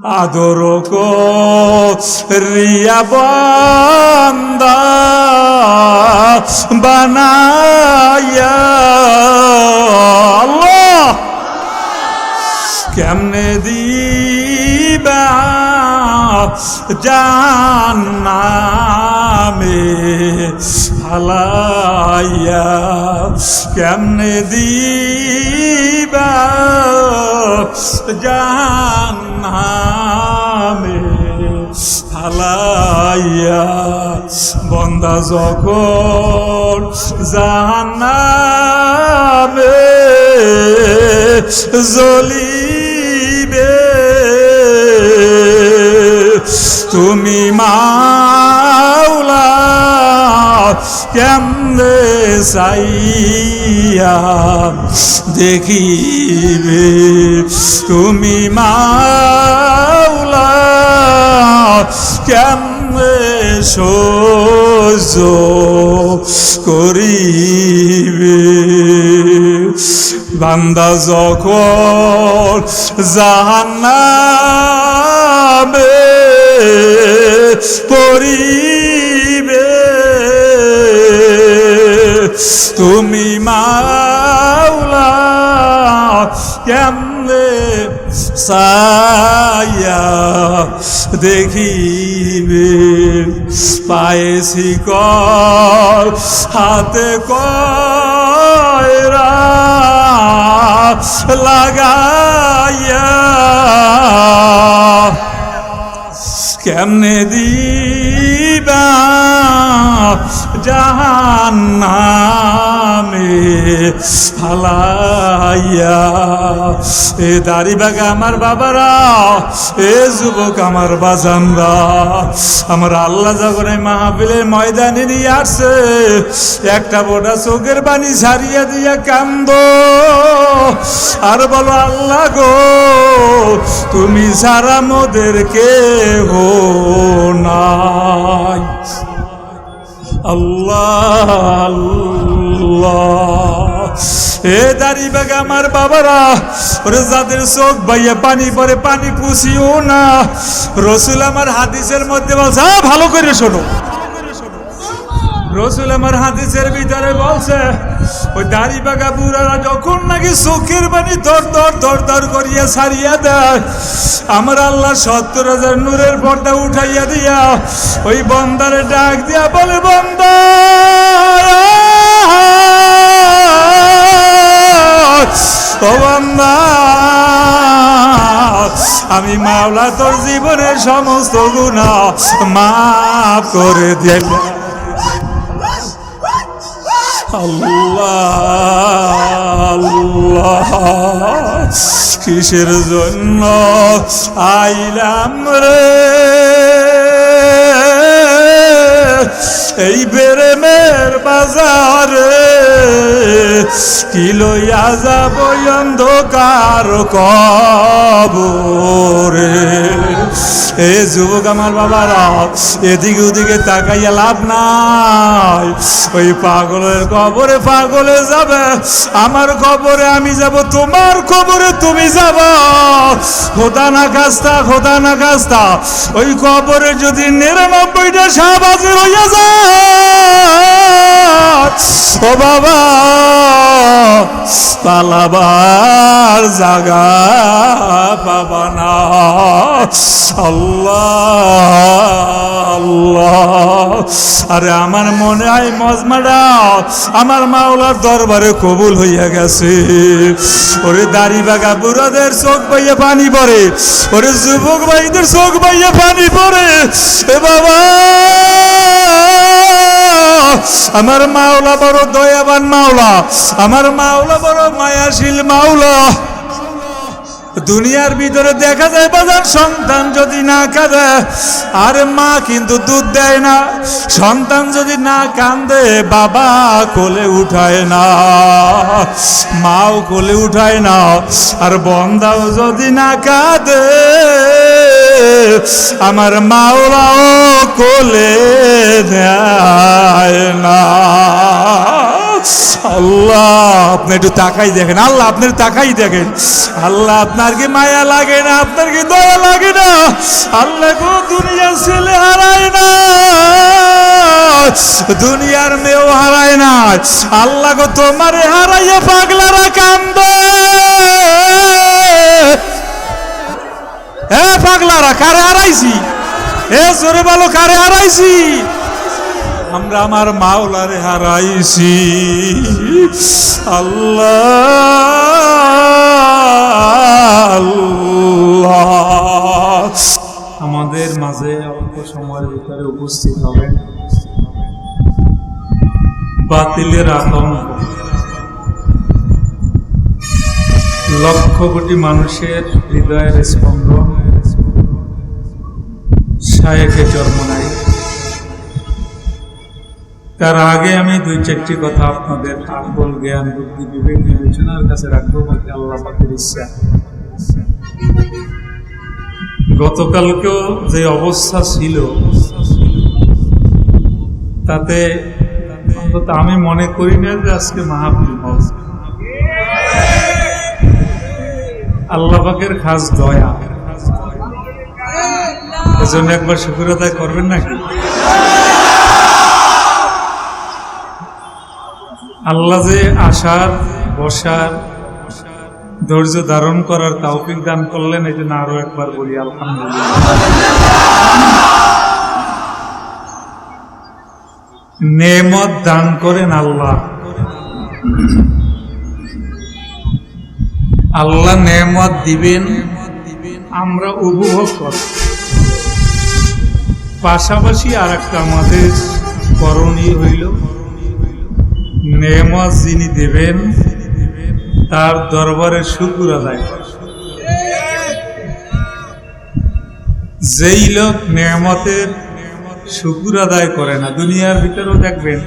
আদর করিয়া বান্দা বানাইয়া আল্লাহ কেমনে দিবা জান্নামে ফালাইয়া কেমনে দিবা জান্নামে ফালাইয়া বন্দা যখন জান্নামে জ্বলিবে তুমি মাওলা কেমনে চাইয়া দেখিবে তুমি মাওলা কেমনে সহ্য করিবে বান্দা যখন জাহান্নামে পড়িবে তুমি মাওলা কেমনে চাইয়া দেখিবে পায়ে শিকল হাতে কয়রা লাগাইয়া কেমনে দিবা জাহান্নামে ফালাইয়া এ দাড়ি বাগা আমার বাবারা এ যুবক আমার বাজানরা আমার আল্লাহ যখন এই মাহফিলের ময়দানে নিয়ে আসছে একটা বোটা চোখের পানি ছাড়িয়ে দিয়া কান্দ আর বলো আল্লাহ গো তুমি সারা মোদের কেহ নাই আল্লাহ আল্লাহ এ দাড়ি বাগা আমার বাবারা ওরে যাদের চোখ বাইয়া পানি পরে পানি পুষিও না রসুল আমার হাদিসের মধ্যে বলছে ভালো করে শোনো রসুল আমার হাদিসের ভিতরে বলছে ওই দাড়ি বাগা বুড়ারা যখন নাকি চোখের পানি দর দর দর দর করিয়া ছাড়িয়া দেয় আমার আল্লাহ ৭০,০০০ নূরের পর্দা উঠাইয়া দিয়া ওই বন্দারে ডাক দিয়া বলে বন্দা ও বান্দা আমি মাওলা তোর জীবনের সমস্ত গুনাহ মাফ করে দিলাম আল্লাহ আল্লাহ কিসের জন্য আইলাম রে এই বেরেমের বাজারে কি লইয়া যাব অন্ধকার কবরে এ যুবক আমার বাবারা এদিকে ওদিকে তাকাইয়া লাভ নাই ওই পাগলের কবরে পাগলে যাবে আমার কবরে আমি যাব তোমার কবরে তুমি যাব খোদা না খাস্তা ওই কবরে যদি ৯৯টা শাহবাজি হইয়া যায় ও বাবা পালাবার জাগা পাবা না আল্লাহ আল্লাহ আরে আমার মনে হয় মজমাটা আমার মাওলার দরবারে কবুল হইয়া গেছে ওরে দাড়ি বাগা বুড়াদের চোখ বাইয়ে পানি পড়ে ওরে যুবক ভাইদের চোখ বাইয়ে পানি পড়ে এ বাবা আমার মাওলা বড় দয়াবান মাওলা আমার মাওলা বড় মায়াশীল মাওলা দুনিয়ার ভিতরে দেখা যায় বাজার সন্তান যদি না কাঁদে আরে মা কিন্তু দুধ দেয় না সন্তান যদি না কান্দে বাবা কোলে উঠায় না মাও কোলে উঠায় না আর বন্দাও যদি না কাঁদে আমার মাওলাও কোলে দেয় না আল্লাহ আপনি একটু তাকাই দেখেন, আল্লাহ আপনার তাকাই দেখেন, আল্লাহ আপনার কি মায়া লাগে না, আপনার কি দয়া লাগে না? আল্লাহ গো দুনিয়ার ছেলে হারায় না, দুনিয়ার মেয়েও হারায় না, আল্লাহ গো তোমারে হারাইয়া পাগলারা কান্দে। এ পাগলারা কারে হারাইছি? এ জোরে বলো কারে হারাইছি? আমরা আমার মাওলারে হারাইছি। আল্লাহ আল্লাহ আমাদের মাঝে অল্প সময়ের ভিতরে উপস্থিত হবেন বাতিলের আতঙ্ক, লক্ষ কোটি মানুষের হৃদয়ের স্পন্দন শায়েখে চরমনাই। তার আগে আমি দুই চারটি কথা আপনাদের আকল জ্ঞান বুদ্ধি বিবেক বিবেচনার কাছে রাখবো, বলতে আল্লাহ পাকের ইচ্ছা। গতকালকেও যে অবস্থা ছিল তাতে অন্তত আমি মনে করি না যে আজকে মাহফিল হবে। আল্লাহ পাকের খাস দয়া, এজন্য একবার শুকর আদায় করবেন নাকি? আল্লাহ যে আসার বসার ধৈর্য ধারণ করার তৌফিক দান করলেন, এই জন্য আরো একবার বলি আলহামদুলিল্লাহ। নেমত দান করেন আল্লাহ, আল্লাহ নেমত দিবেন, আমরা উপভোগ করব। পাশাপাশি আর একটা আমাদের করণীয় হইল, নেমত যিনি দেবেন তার দরবারে শুকর আদায় করা। যেই লোক নেমতের শুকর আদায় করে না, দুনিয়ার ভিতরেও দেখবেন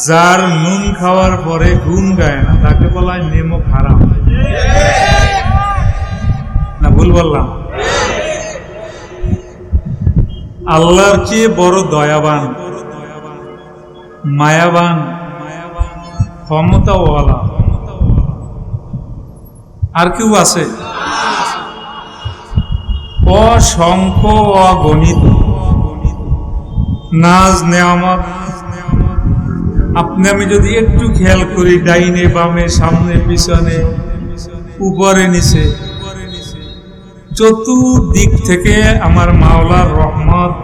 যার নুন খাওয়ার পরে গুণ গায় না, তাকে বলা হয় নেমক হারাম। না ভুল বললাম? আল্লাহর চেয়ে বড় দয়াবান, মায়াবান, ক্ষমতাওয়ালা আর কেউ আছে? অসংখ্য অগণিত নাজ নেয়ামত আপনি আমি যদি একটু খেয়াল করি, ডাইনে বামে সামনে পিছনে উপরে নিচে চতুর্দিক থেকে আমার মাওলার রহমত,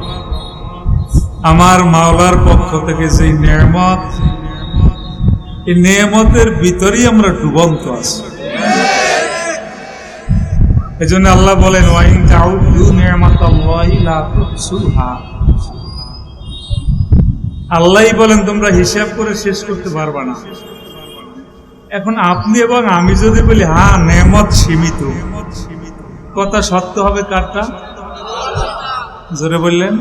আমার মাওলার পক্ষ থেকে যে নেয়ামত, এই নেয়ামতের ভিতরেই আমরা ডুবন্ত আছি। এই জন্য আল্লাহ বলেন, ওয়াইন তাউদু নি'মাতাল্লাহি লা তুহসুহা। আল্লাহই বলেন তোমরা হিসাব করে শেষ করতে পারবা না। এখন আপনি এবং আমি যদি বলি হ্যাঁ নেয়ামত সীমিত, কথা সত্য হবে কারটা? জোরে বললেন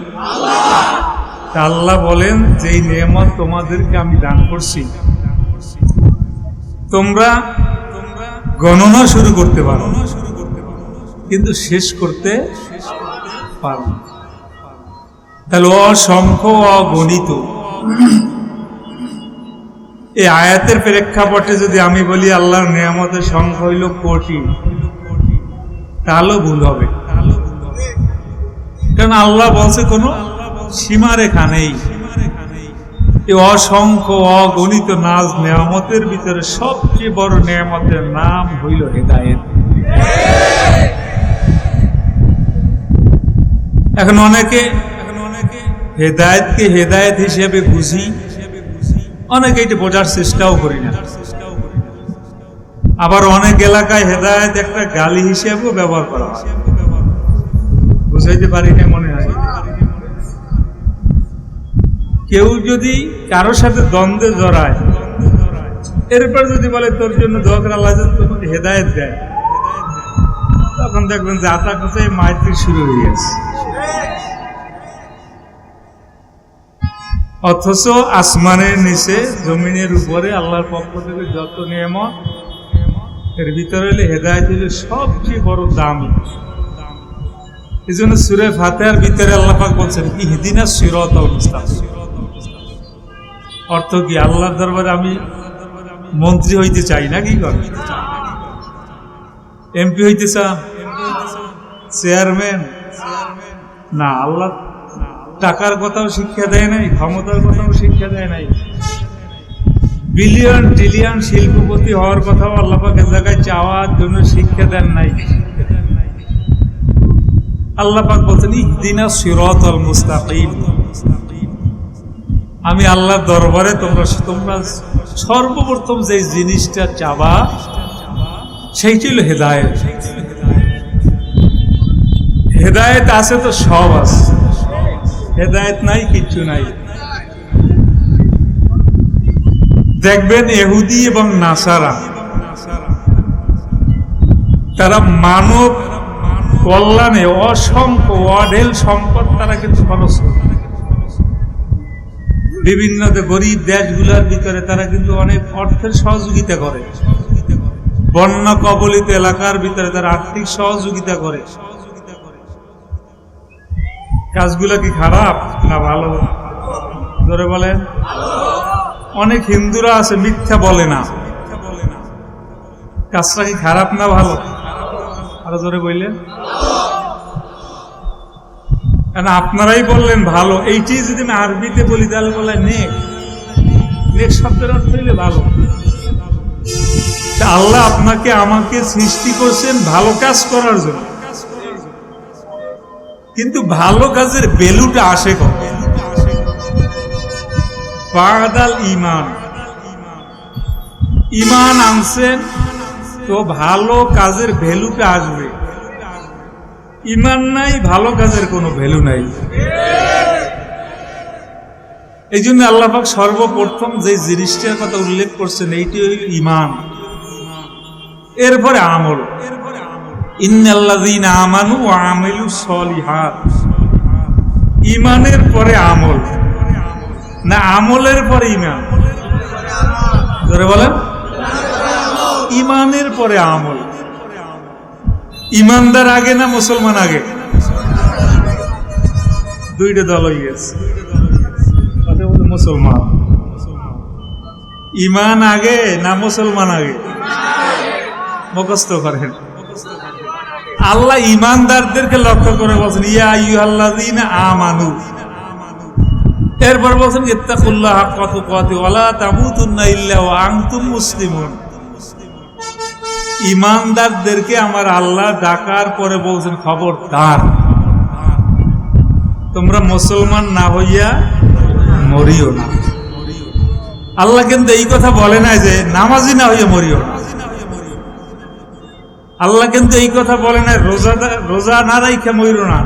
আল্লাহ বলেন যেই নেয়ামত তোমাদেরকে আমি দান করছি, তোমরা গণনা শুরু করতে পারো কিন্তু শেষ করতে পারো না। তাহলে অসংখ্য অগণিত। এই আয়াতের প্রেক্ষাপটে যদি আমি বলি আল্লাহর নেয়ামতের সংখ্যা হইল কোটি, তাহলেও ভুল হবে। কারণ আল্লাহ বলছে কোনো সীমারেখা নেই। এই অসংখ্য অগণিত নাজ নেয়ামতের ভিতরে সবচেয়ে বড় নেয়ামতের নাম হইল হেদায়েত। এখন অনেকে হেদায়েতকে হেদায়েত হিসেবে বুঝি, অনেকে এটা বোঝার চেষ্টাও করি না। আবার অনেক এলাকায় হেদায়েত একটা গালি হিসেবেও ব্যবহার করা হয়, বুঝাইতে পারি না মনে হয়। কেউ যদি কারোর সাথে দ্বন্দ্বে জড়ায়, এরপর যদি বলে তোর জন্য দোয়া করে আল্লাহ যদি তোমাকে হেদায়েত দেয়, তখন দেখবেন যে আতা কোথায় মাইত্রী শুরু হয়ে গেছে। অথচ আসমানের নিচে জমিনের উপরে আল্লাহর পক্ষ থেকে যত নিয়ামত, এর ভিতরে হলে হেদায়েত হলে সবচেয়ে বড় দামি। এই জন্য সূরা ফাতিহার ভিতরে আল্লাহ পাক বলছেন ইহদিনাস সিরাতাল মুস্তাকিম, অর্থ কি আল্লাহর দরবারে আমি মন্ত্রী হইতে চাই না, কি কর এমপি হইতে চান, চেয়ারম্যান না। আল্লাহ টাকার কথাও শিক্ষা দেয় নাই, ক্ষমতার কথাও শিক্ষা দেয় নাই, বিলিয়ন ট্রিলিয়ন শিল্পপতি হওয়ার কথাও আল্লাহ পাক এর জায়গায় চাওয়ার জন্য শিক্ষা দেন নাই। আল্লাহ পাক বলছেন ইহদিনাস সিরাতাল মুস্তাকিম। আমি আল্লাহর দরবারে তোমরা সর্বপ্রথম যে জিনিসটা চাবা সেইটি হলো হেদায়েত। হেদায়েত আছে তো সব আছে, হেদায়েত নাই কিচ্ছু নাই। দেখবেন ইহুদি এবং নাসারা তারা মানব কল্যাণে অসংখ্য অঢেল সম্পদ তারা কিন্তু খরচ করে। বিভিন্ন গরিব দেশগুলোর ভিতরে তারা কিন্তু অনেক অর্থের সহযোগিতা করে, বন্যা কবলিত এলাকার ভিতরে তারা আর্থিক সহযোগিতা করে। কাজগুলো কি খারাপ না ভালো? জোরে বলেন। অনেক হিন্দুরা আছে মিথ্যা বলে না, কাজটা কি খারাপ না ভালো? আরো জোরে বললেন। আপনারাই বললেন ভালো, এইটি যদি আমি আরবিতে বলি তাহলে বলে নেক। নেক শব্দের অর্থ হইলে ভালো। আল্লাহ আপনাকে আমাকে সৃষ্টি করছেন ভালো কাজ করার জন্য, কিন্তু ভালো কাজের ভ্যালুটা আসে কখন? বাদাল ঈমান, ঈমান আনছেন তো ভালো কাজের ভ্যালুটা আসবে। ঈমান নাই, ভালো কাজের কোনো ভ্যালু নাই। এই জন্য আল্লাহ পাক সর্বপ্রথম যে জিনিসটার কথা উল্লেখ করছেন এইটি হইল ঈমান, এরপরে আমল। ইন্নাল্লাযীনা আমানু ওয়া আমিলুস সলিহাত। ঈমানের পরে আমল না আমলের পরে ঈমান? ধরে বলেন। ঈমানের পরে আমল। ঈমানদার আগে না মুসলমান আগে? দুইটা দল হয়ে গেছে, মুসলমান। ঈমান আগে না মুসলমান আগে? মুখস্থ করেন। আল্লাহ ঈমানদারদেরকে লক্ষ্য করে বলছেন ইয়া আইয়ুহাল্লাযীনা আমানু, এরপর বলছেন ইত্তাকুল্লাহ হাক্কা তুকাতি ওয়া লা তামুতুন্না ইল্লা ওয়া আনতুম মুসলিমুন। ঈমানদারদেরকে আমার আল্লাহ ডাকার পরে বলছেন খবরদার তোমরা মুসলমান না হইয়া মরিও না। আল্লাহ কিন্তু এই কথা বলে নাই যে নামাজি না হইয়া মরিও না। আল্লাহ কিন্তু এই কথা বলে নাই রোজা না রাইখা মরিও না।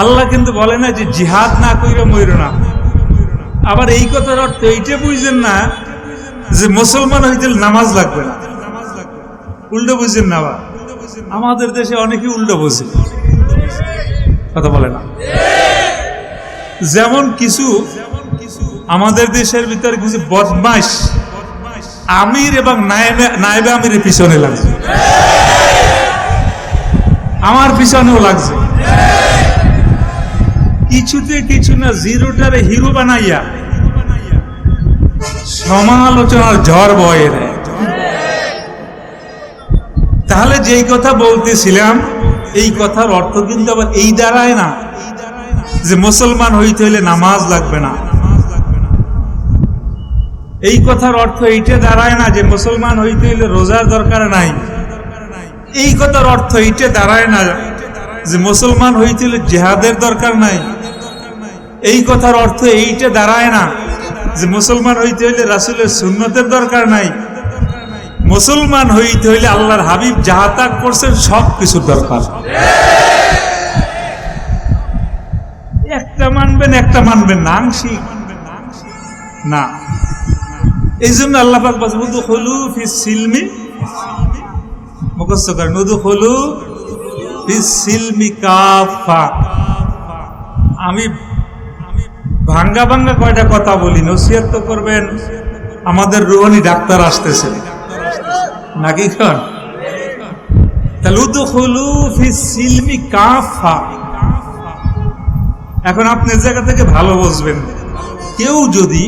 আল্লাহ কিন্তু বলে না যে জিহাদ না কইরা মরিও না। আবার এই কথার অর্থ এইটা বুঝছেন না যে মুসলমান হইতে নামাজ লাগবে না, উল্টো বুঝছেন না। আমাদের দেশে অনেকে উল্টো বোঝে, কথা বলে না। যেমন কিছু আমাদের দেশের ভিতরে কিছু বদমাশ আমির এবং নায়েবে আমিরের পিছনে লাগছে, আমার পিছনেও লাগছে। কিছুতে কিছু না জিরোটারে হিরো বানাইয়া সমালোচনার ঝড় বয়ে দেয়। তাহলে যেই কথা বলতেছিলাম এই কথার অর্থ কিন্তু আবার এই দাঁড়ায় না যে মুসলমান হইতে হইলে নামাজ লাগবে না। এই কথার অর্থ এইটা দাঁড়ায় না যে মুসলমান হইতে হইলে রোজার দরকার নাই। এই কথার অর্থ এইটা দাঁড়ায় না যে মুসলমান হইতে হইলে জিহাদের দরকার নাই। এই কথার অর্থ এইটা দাঁড়ায় না যে মুসলমান হইতে হইলে রাসূলের সুন্নতের দরকার নাই। মুসলমান হইতে হইলে আল্লাহর হাবিব যাহা তাক করছেন সব কিছুর দরকার। একটা মানবেন একটা মানবেন না, আংশিক না। এই জন্য আল্লাহ পাক বলেন উদখুলু ফিস সিলমি, মুখস্থ করেন, উদখুলু ফিস সিলমি কাফা। আমি ভাঙ্গা ভাঙ্গা কয়টা কথা বলি, নসিহত তো করবেন। আমাদের রুহানি ডাক্তার আসতেছে নাকি খান? তাহলে উদখুলু ফিস সিলমি কাফা। এখন আপনি জায়গা থেকে ভালো বুঝবেন কেউ যদি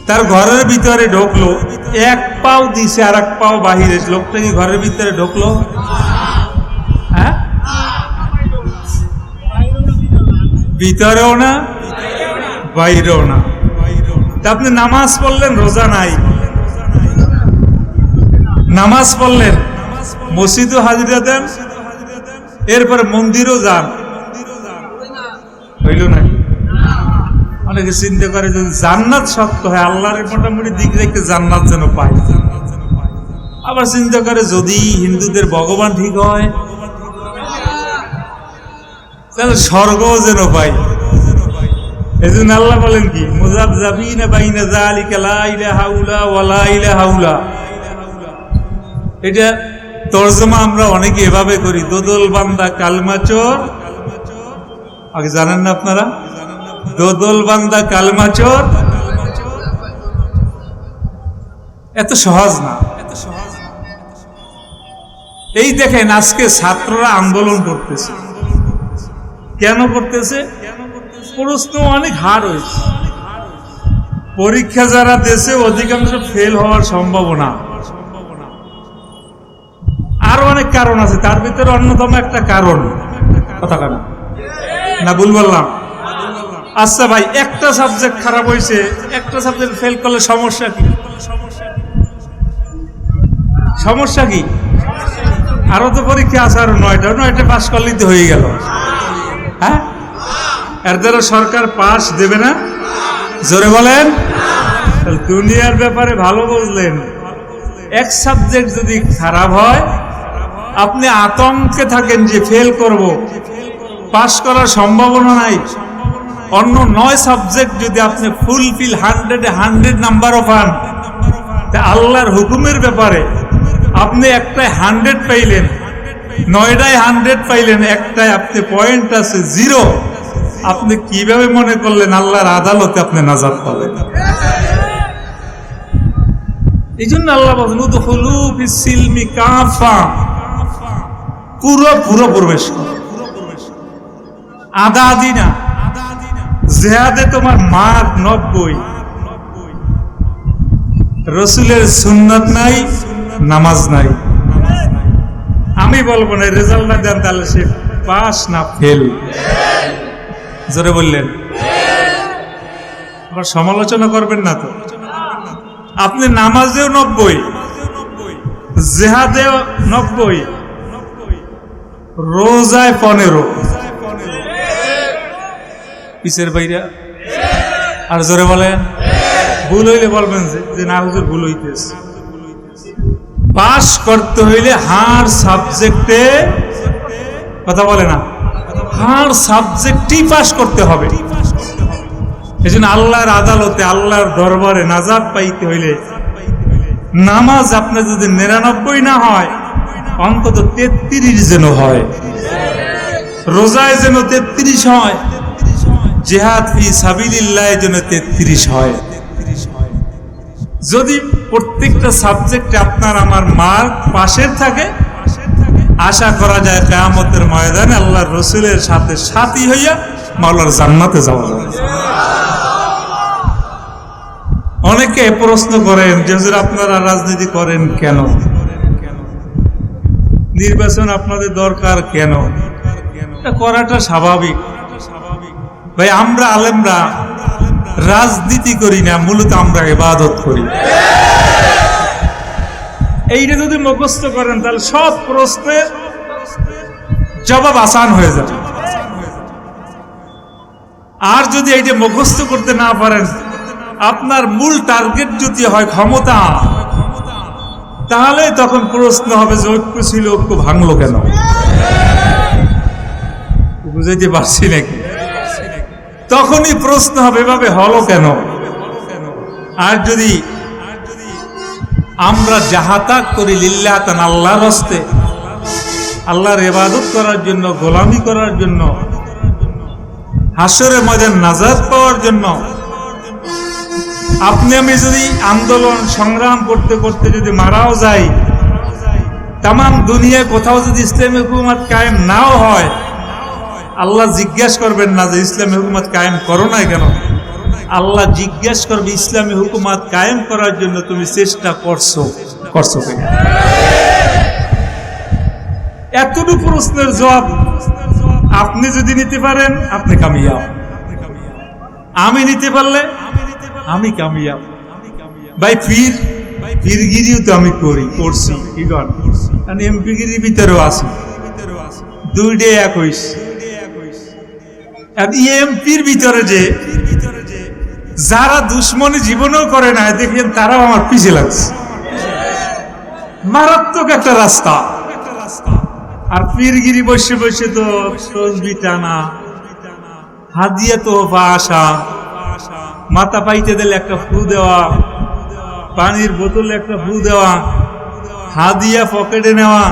তার ঘরের ভিতরে ঢুকলো, এক পাও দিছে আর এক পাও বাহিরে, লোকটা কি ঘরের ভিতরে ঢুকলো? হ্যাঁ, ভিতরেও না বাইরেও না। তা আপনি নামাজ পড়লেন, রোজা নাই, নামাজ পড়লেন, মসজিদও হাজিরা দেন, এরপরে মন্দিরও যান, হইল না? অনেকে চিন্তা করে যদি জান্নাত সত্য হয়, আল্লাহর মোটামুটি দিক রেখে জান্নাত যেন পায়। আবার চিন্তা করে যদি হিন্দুদের ভগবান ঠিক হয় তাহলে স্বর্গও যেন পাই। এই জন্য আল্লাহ বলেন কি, মুযাবযাবিনা বাইনা যালিকা লা ইলাহা ইল্লা ওয়া লা ইলাহা ইল্লা। এটা তরজমা আমরা অনেকে এভাবে করি, দোদল বান্দা কালমা চোর। আগে জানেন না আপনারা, দোদল বান্দা কালমা চোর এত সহজ না। এই দেখেন আজকে ছাত্ররা আন্দোলন করতেছে, কেন করতেছে? প্রশ্ন অনেক হার্ড হয়েছে, পরীক্ষা যারা দেশে অধিকাংশ ফেল হওয়ার সম্ভাবনা। আরো অনেক কারণ আছে, তার ভিতরে অন্যতম একটা কারণ, কথা কেন না ভুল বললাম? আচ্ছা ভাই, একটা সাবজেক্ট খারাপ হয়েছে, একটা সাবজেক্ট ফেল করলে সমস্যা কি? সমস্যা কি? আরো তো পরীক্ষা আছে, আরো 9টা পাস করলেই তো হয়ে গেল। হ্যাঁ, এর দ্বারা সরকার পাস দেবে না? জোরে বলেন। দুনিয়ার ব্যাপারে ভালো বুঝলেন, এক সাবজেক্ট যদি খারাপ হয় আপনি আতঙ্কে থাকেন যে ফেল করব, পাস করার সম্ভাবনা নাই। অন্য 9 সাবজেক্ট যদি আপনি ফুলফিল 100 নাম্বারও পান, আল্লাহর হুকুমের ব্যাপারে আপনি একটাই 100 পাইলেন, 9টায় 100 পাইলেন, একটাই আপনি পয়েন্ট আছে 0, আপনি কিভাবে মনে করলেন আল্লাহর আদালতে আপনি নাজাত পাবেন? এই জন্য আল্লাহ বলেন উদখুলু ফিস-সিলমি কাফা, পুরো প্রবেশ করো, আদা আদি না। জিহাদে তোমার মার্ক 90, রসুলের সুন্নাত নাই, নামাজ নাই। আমি বলবো না রেজাল্ট না দেন তাহলে সে পাস না ফেল। জোরে বললেন। আবার সমালোচনা করবেন না তো। আপনি নামাজেও 90, জিহাদেও 90, রোজায় 15, পিছের বাইরা। আর জোরে বলেন। ভুল হইলে বলবেন যে না হুজুর ভুল হইতেছে। পাস করতে হইলে হার সাবজেক্টে, কথা বলে না, হার সাবজেক্টই পাস করতে হবে। এই জন্য আল্লাহর আদালতে, আল্লাহর দরবারে নাজাত পাইতে হইলে নামাজ আপনার যদি 99 না হয়, অন্তত 33 যেন হয়, রোজায় যেন 33 হয়, জিহাদ ফি সাবিলিল্লাহ যেন 33 হয়। যদি প্রত্যেকটা সাবজেক্টে আপনার আমার মার্ক পাশের থাকে, আশা করা যায় কিয়ামতের ময়দানে আল্লাহর রসুলের সাথে সাথী হইয়া মাওলার জান্নাতে যাওয়া যাবে। অনেকে প্রশ্ন করেন যে হুজুর আপনারা রাজনীতি করেন কেন? নির্বাচন আপনাদের দরকার কেন? এটা করাটা স্বাভাবিক। ভাই, আমরা আলেমরা রাজনীতি করি না, মূলত আমরা ইবাদত করি। এইটা যদি মুখস্থ করেন তাহলে সব প্রশ্নের জবাব আসান হয়ে যাবে। আর যদি এইটা মুখস্থ করতে না পারেন, আপনার মূল টার্গেট যদি হয় ক্ষমতা, তাহলে তখন প্রশ্ন হবে যে ঐক্য ছিল, ঐক্য ভাঙলো কেন? বুঝাইতে পারছি নাকি? তখনই প্রশ্ন হবে এভাবে হলো কেন? আর যদি আমরা জাহাতাক করি লিল্লাহ তান, আল্লাহর রাস্তে, আল্লাহর ইবাদত করার জন্য, গোলামি করার জন্য, হাসরের ময়দান নাজাত পাওয়ার জন্য, আপনি আমি যদি আন্দোলন সংগ্রাম করতে করতে যদি মারাও যাই, তামাম দুনিয়ায় কোথাও যদি ইসলামী হুকুমত কায়েম নাও হয়, আল্লাহ জিজ্ঞাসা করবেন না যে ইসলামী হুকুমত কায়েম করো না কেন? আল্লাহ জিজ্ঞেস করবে ইসলামী হুকুমত কায়েম করার জন্য তুমি চেষ্টা করছো কিনা। এতটুকু প্রশ্নের জবাব আপনি যদি নিতে পারেন আপনি কামিয়াব, আমি নিতে পারলে আমি কামিয়াব। ভাই পীরগিরিও তো আমি করছি কি করেন, এমপিগিরির ভিতরেও আছি, দুইটাই এক হইস। এমপির ভিতরে যে যারা দুশ্মনী জীবনেও করে না দেখেন তারাও আমার পিছিয়ে লাগছে, মারাত্মক একটা রাস্তা। আর পীরগিরি বসে বসে তো তসবিহ টানা, হাদিয়া তোহফা আসা, মাথা পাইতে দিলে একটা ফু দেওয়া, পানির বোতলে একটা ফু দেওয়া, হাদিয়া পকেটে নেওয়া,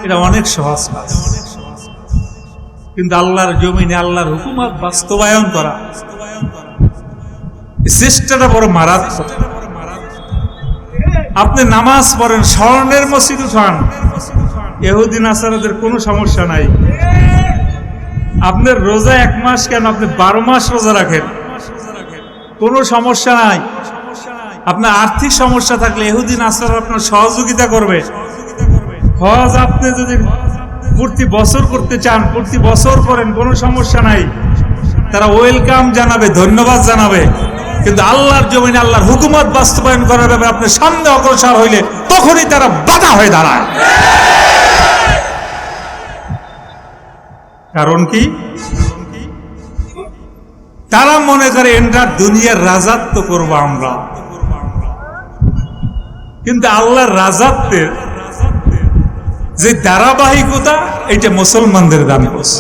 এটা অনেক সহজ কাজ। কিন্তু আল্লাহর জমিনে আল্লাহর হুকুমত বাস্তবায়ন করা চেষ্টাটা বড় মারাত্মক। আপনি নামাজ পড়েন, স্বর্ণের মসজিদ উঠান, ইহুদি নাসারাদের কোনো সমস্যা নাই। আপনার রোজা 1 মাস কেন, আপনি 12 মাস রোজা রাখেন, কোনো সমস্যা নাই। আপনার আর্থিক সমস্যা থাকলে ইহুদি নাসারা আপনার সহযোগিতা করবে। হজ আপনি যদি প্রতি বছর করতে চান, প্রতি বছর করেন, কোনো সমস্যা নাই, তারা ওয়েলকাম জানাবে, ধন্যবাদ জানাবে। কিন্তু আল্লাহর জমিনে আল্লাহর হুকুমত বাস্তবায়ন করার ব্যাপারে আপনি সামনে অগ্রসর হইলে তখনই তারা বাধা হয়ে দাঁড়ায়। কারণ কি? তারা মনে করে এন্ডার দুনিয়ার রাজত্ব করব আমরা, কিন্তু আল্লাহর রাজত্বের যে ধারাবাহিকতা এটা মুসলমানদের দান করছে।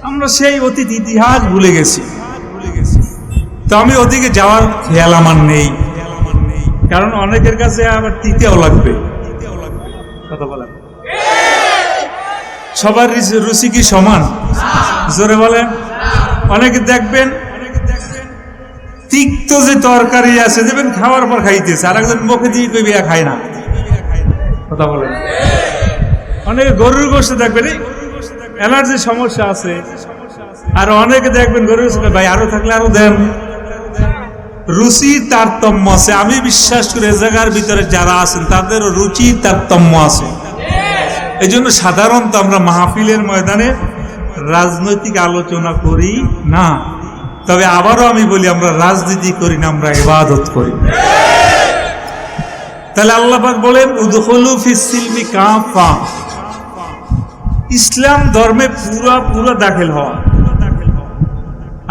আমরা সেই অতীত ইতিহাস ভুলে গেছি। তো আমি ওদিকে যাওয়ার খেয়াল আমার নেই, কারণ অনেকের কাছে আবার তিতেও লাগবে কথা বলেন। সবার রুচি কি সমান? জোরে বলেন। অনেকে দেখবেন তিক্ত যে তরকারি আছে দেখবেন খাওয়ার পর খাইতেছে, আর একজন মুখে দিয়ে কই বিয়া খায় না কথা বলেন। অনেকে গরুর গোশত দেখবেন অ্যালার্জির সমস্যা আছে, আর অনেকে দেখবেন গরুর গোশত ভাই আরো থাকলে আরো দেন। রুচির তারতম্য আছে। আমি বিশ্বাস করি এ জায়গার ভিতরে যারা আছেন তাদেরও রুচির তারতম্য আছে। এই জন্য সাধারণত আমরা মাহফিলের ময়দানে রাজনৈতিক আলোচনা করি না। তবে আবারও আমি বলি, আমরা রাজনীতি করি না, আমরা ইবাদত করি। তাহলে আল্লাহ পাক বলেন উদখুলু ফিস সিলমি কাফা, ইসলাম ধর্মে পুরা দাখিল হওয়া।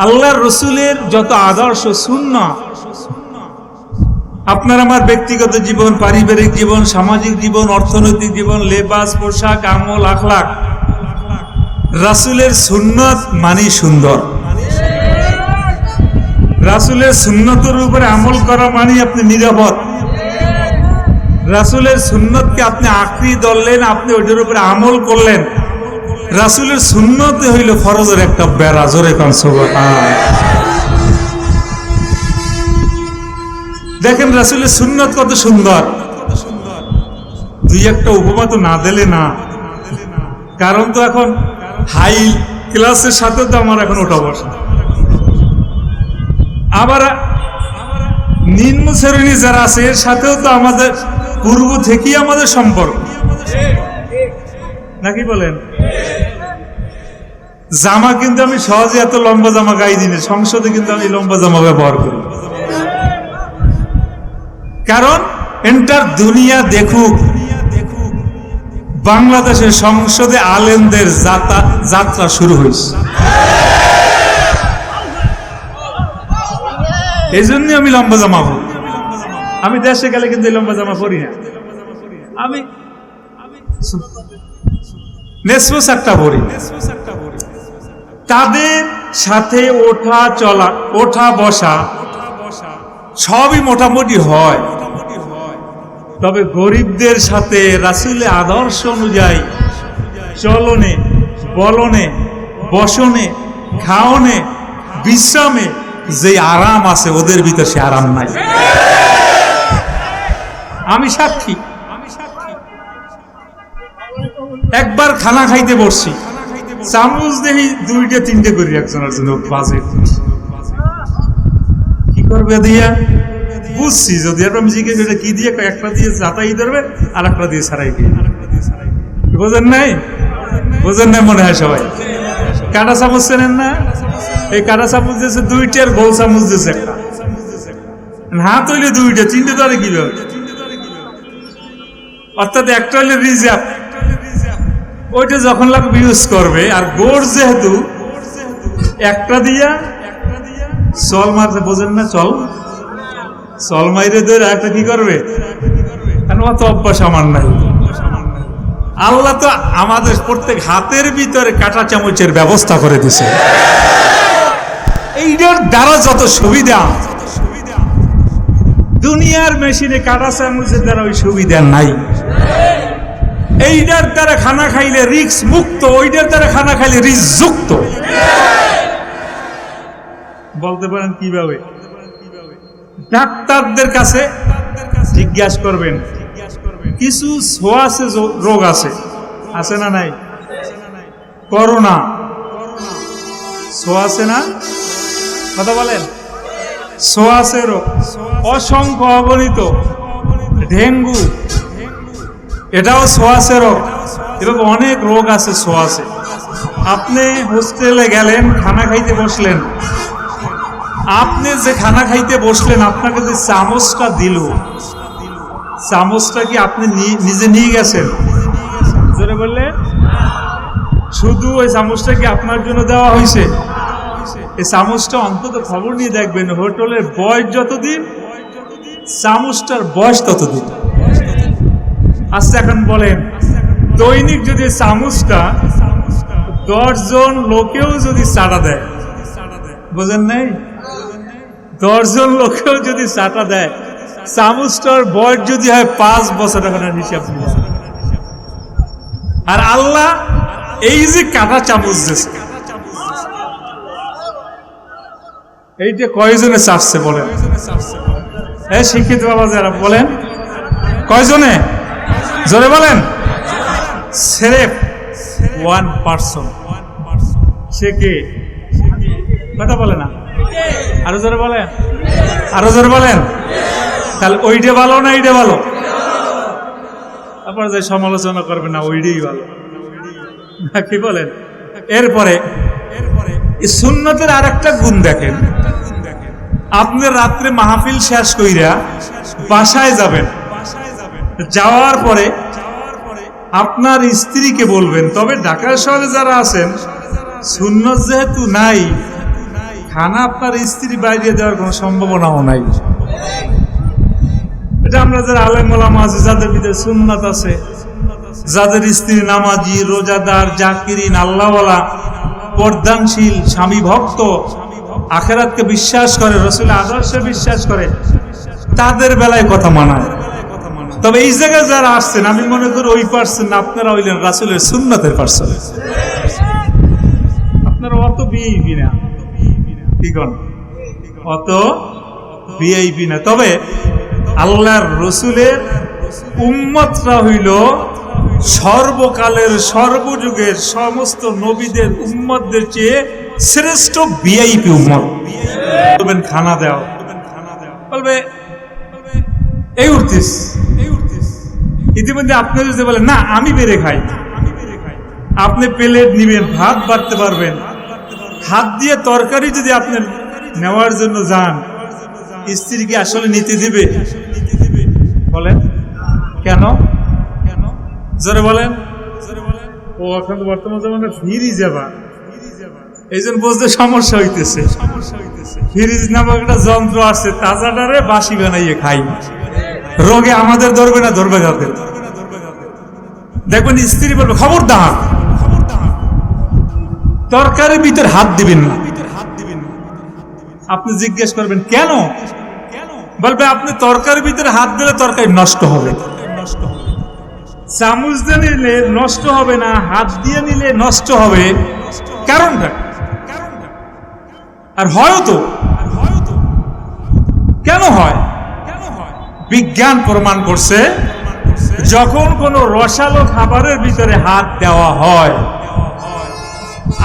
আল্লাহর রসুলের যত আদর্শ সুন্নাহ, আপনার আমার ব্যক্তিগত জীবন, পারিবারিক জীবন, সামাজিক জীবন, অর্থনৈতিক জীবন, লেবাস, পোশাক, আমল, আখলাক, রাসূলের সুন্নাত মানি সুন্দর। রাসূলের সুন্নতের উপরে আমল করা মানে আপনি নিরাপদ। রাসূলের সুন্নতকে আপনি আঁকড়ি ধরলেন, আপনি ওইটার উপরে আমল করলেন। রাসূলের সুন্নত হইল ফরজের একটা বেড়া। জোরে কান সুবহান। দেখেন রাসূলের সুন্নত কত সুন্দর। দুই একটা উপমা তো না দিলে না, কারণ তো এখন হাই ক্লাসের সাথে তো আমার এখন ওঠা বসা, আবার নিম্ন শ্রেণী যারা আছে এর সাথেও তো আমাদের পূর্ব থেকেই আমাদের সম্পর্ক, নাকি বলেন? জামা কিন্তু আমি সহজে এত লম্বা জামা গাই দিই না, সংসদে কিন্তু আমি লম্বা জামা ব্যবহার করি। কারণ এন্টার দুনিয়া দেখুক বাংলাদেশের সংসদে আলেমদের যাত্রা শুরু হয়েছে। এই জন্য আমি লম্বা জামা পরি। আমি দেশে গেলে কিন্তু লম্বা জামা পরি না, আমি নেসফো সাতটা পরি। তাদের সাথে ওঠা চলা, ওঠা বসা সবই মোটামুটি হয়, তবে গরিবদের সাথে রাসূলের আদর্শ অনুযায়ী চলনে, বলনে, বসনে, খাওনে, বিশ্রামে যে আরাম আছে ওদের ভিতরে সে আরাম নাই। আমি সাক্ষী। একবার খানা খাইতে বসছি, চামচ দেখি 2-3 করে একজনের জন্য বাজে। করবে দিয়া বুঝছি যদি আমি জিজ্ঞেস এটা কি দিয়ে একটা দিয়ে যাতাই ধরবে আর একটা দিয়ে ছাড়াই দিয়ে বোঝেন নাই মনে হয় সবাই কাঁটা চামচ চেনেন না এই কাঁটা চামচ দিয়েছে দুইটা আর গোল চামচ দিয়েছে একটা হাত হইলে দুইটা চিনতে পারে কিভাবে অর্থাৎ একটা হইলে রিজার্ভ ওইটা যখন লাগবে ইউজ করবে আর গোড় যেহেতু একটা দিয়া চল মারতে বোঝেন না চল মাইরে ধরে একটা কি করবে কেন অত অভ্যাস আমার নাই আল্লাহ তো আমাদের প্রত্যেক হাতের ভিতরে কাঁটা চামচের ব্যবস্থা করে দিছে এইটার দ্বারা যত সুবিধা দুনিয়ার মেশিনে কাঁটা চামচের দ্বারা ওই সুবিধা নাই এইটার দ্বারা খানা খাইলে রিস্ক মুক্ত ওইটার দ্বারা খানা খাইলে রিস্ক যুক্ত বলতে পারেন কিভাবে ডাক্তারদের কাছে জিজ্ঞাসা করবেন কিছু ছোঁয়াচে রোগ আছে না নাই করোনা ছোঁয়াচে না কথা বলেন ছোঁয়াচে রোগ অসংখ্য অগণিত ডেঙ্গু এটাও ছোঁয়াচে রোগ এবং অনেক রোগ আছে ছোঁয়াচে আপনি হোস্টেলে গেলেন খানা খাইতে বসলেন আপনি যে খানা খাইতে বসলেন আপনাকে যে চামচটা দিল চামচটা কি আপনি নিজে নিয়ে গেছেন জোরে বললে শুধু ওই চামচটা কি আপনার জন্য দেওয়া হয়েছে এই চামচটা অন্তত খবর নিয়ে দেখবেন হোটেলের বয়স যতদিন চামচটার বয়স ততদিন আচ্ছা এখন বলেন দৈনিক যদি চামচটা 10 জন লোকেও যদি চাটা দেয় বোঝেন নাই 10 জন লোকেও যদি চাটা দেয় চামচটার বয়স যদি হয় 5 বছর এখন হিসাব আর আল্লাহ এই যে কাঁটা চামচ দিয়েছে এইটা কয়জনে চাচ্ছে বলেন শিক্ষিত বাবা যারা বলেন কয়জনে জোরে বলেন সেরেফ 1% সে কে কথা বলে না আরো জোরে বলেন তাহলে ওইটা ভালো না এইটা ভালো আপনারা যে সমালোচনা করবেন না ওইটাই ভালো কি বলেন এরপরে সুন্নতের আর একটা গুণ দেখেন আপনি রাত্রে মাহফিল শেষ কইরা বাসায় যাবেন যাওয়ার পরে আপনার স্ত্রীকে বলবেন তবে ঢাকা শহরে যারা আছেন সুন্নত যেহেতু নাই খানা আপনার স্ত্রী বাইরে দেওয়ার কোনো সম্ভাবনাও নাই এটা আমরা যারা আলেম ওলামা আছে যাদের ভিতরে সুন্নাত আছে যাদের স্ত্রী নামাজি রোজাদার জাকিরিন আল্লাহওয়ালা পর্দানশীল স্বামী ভক্ত আখিরাতকে বিশ্বাস করে রাসূলের আদর্শে বিশ্বাস করে তাদের বেলায় কথা মানায় তবে এই জায়গায় যারা আসছেন আমি মনে করি ওই পার্সন আপনারা হইলেন রাসূলের সুন্নাতের পার্সন আপনারা অত ভিআইপি না কি কোন অত ভিআইপি না তবে আল্লাহর রাসূলের উম্মতরা হইল সর্বকালের সর্বযুগের সমস্ত নবীদের উম্মতদের চেয়ে শ্রেষ্ঠ ভিআইপি উম্মত বলবেন খানা দাও বলবে এই উঠতিস ইতিমধ্যে আপনি যদি বলেন না আমি বেড়ে খাই আপনি প্লেট নিবেন ভাত বাড়তে পারবেন হাত দিয়ে তরকারি যদি আপনি নেওয়ার জন্য যান স্ত্রী কি আসলে নিতে দিবে বলেন কেন জোরে বলেন ও এখন তো বর্তমান জমানে ফ্রিজ যাবা এই জন্য বুঝতে সমস্যা হইতেছে ফ্রিজ নামক একটা যন্ত্র আছে তাজাটারে বাসি বানাইয়ে খাই রোগে আমাদের ধরবে না ধরবে কাদের দেখবেন স্ত্রী বলবে খবরদার তরকারির ভিতর হাত দিবেন না আপনি জিজ্ঞেস করবেন কেন বলবে আপনি তরকারির ভিতরে হাত দিলে তরকারি নষ্ট হবে চামচ দিয়ে নিলে নষ্ট হবে না হাত দিয়ে নিলে নষ্ট হবে কারণটা আর হয়তো কেন হয় বিজ্ঞান প্রমাণ করছে যখন কোনো রসালো খাবারের ভিতরে হাত দেওয়া হয়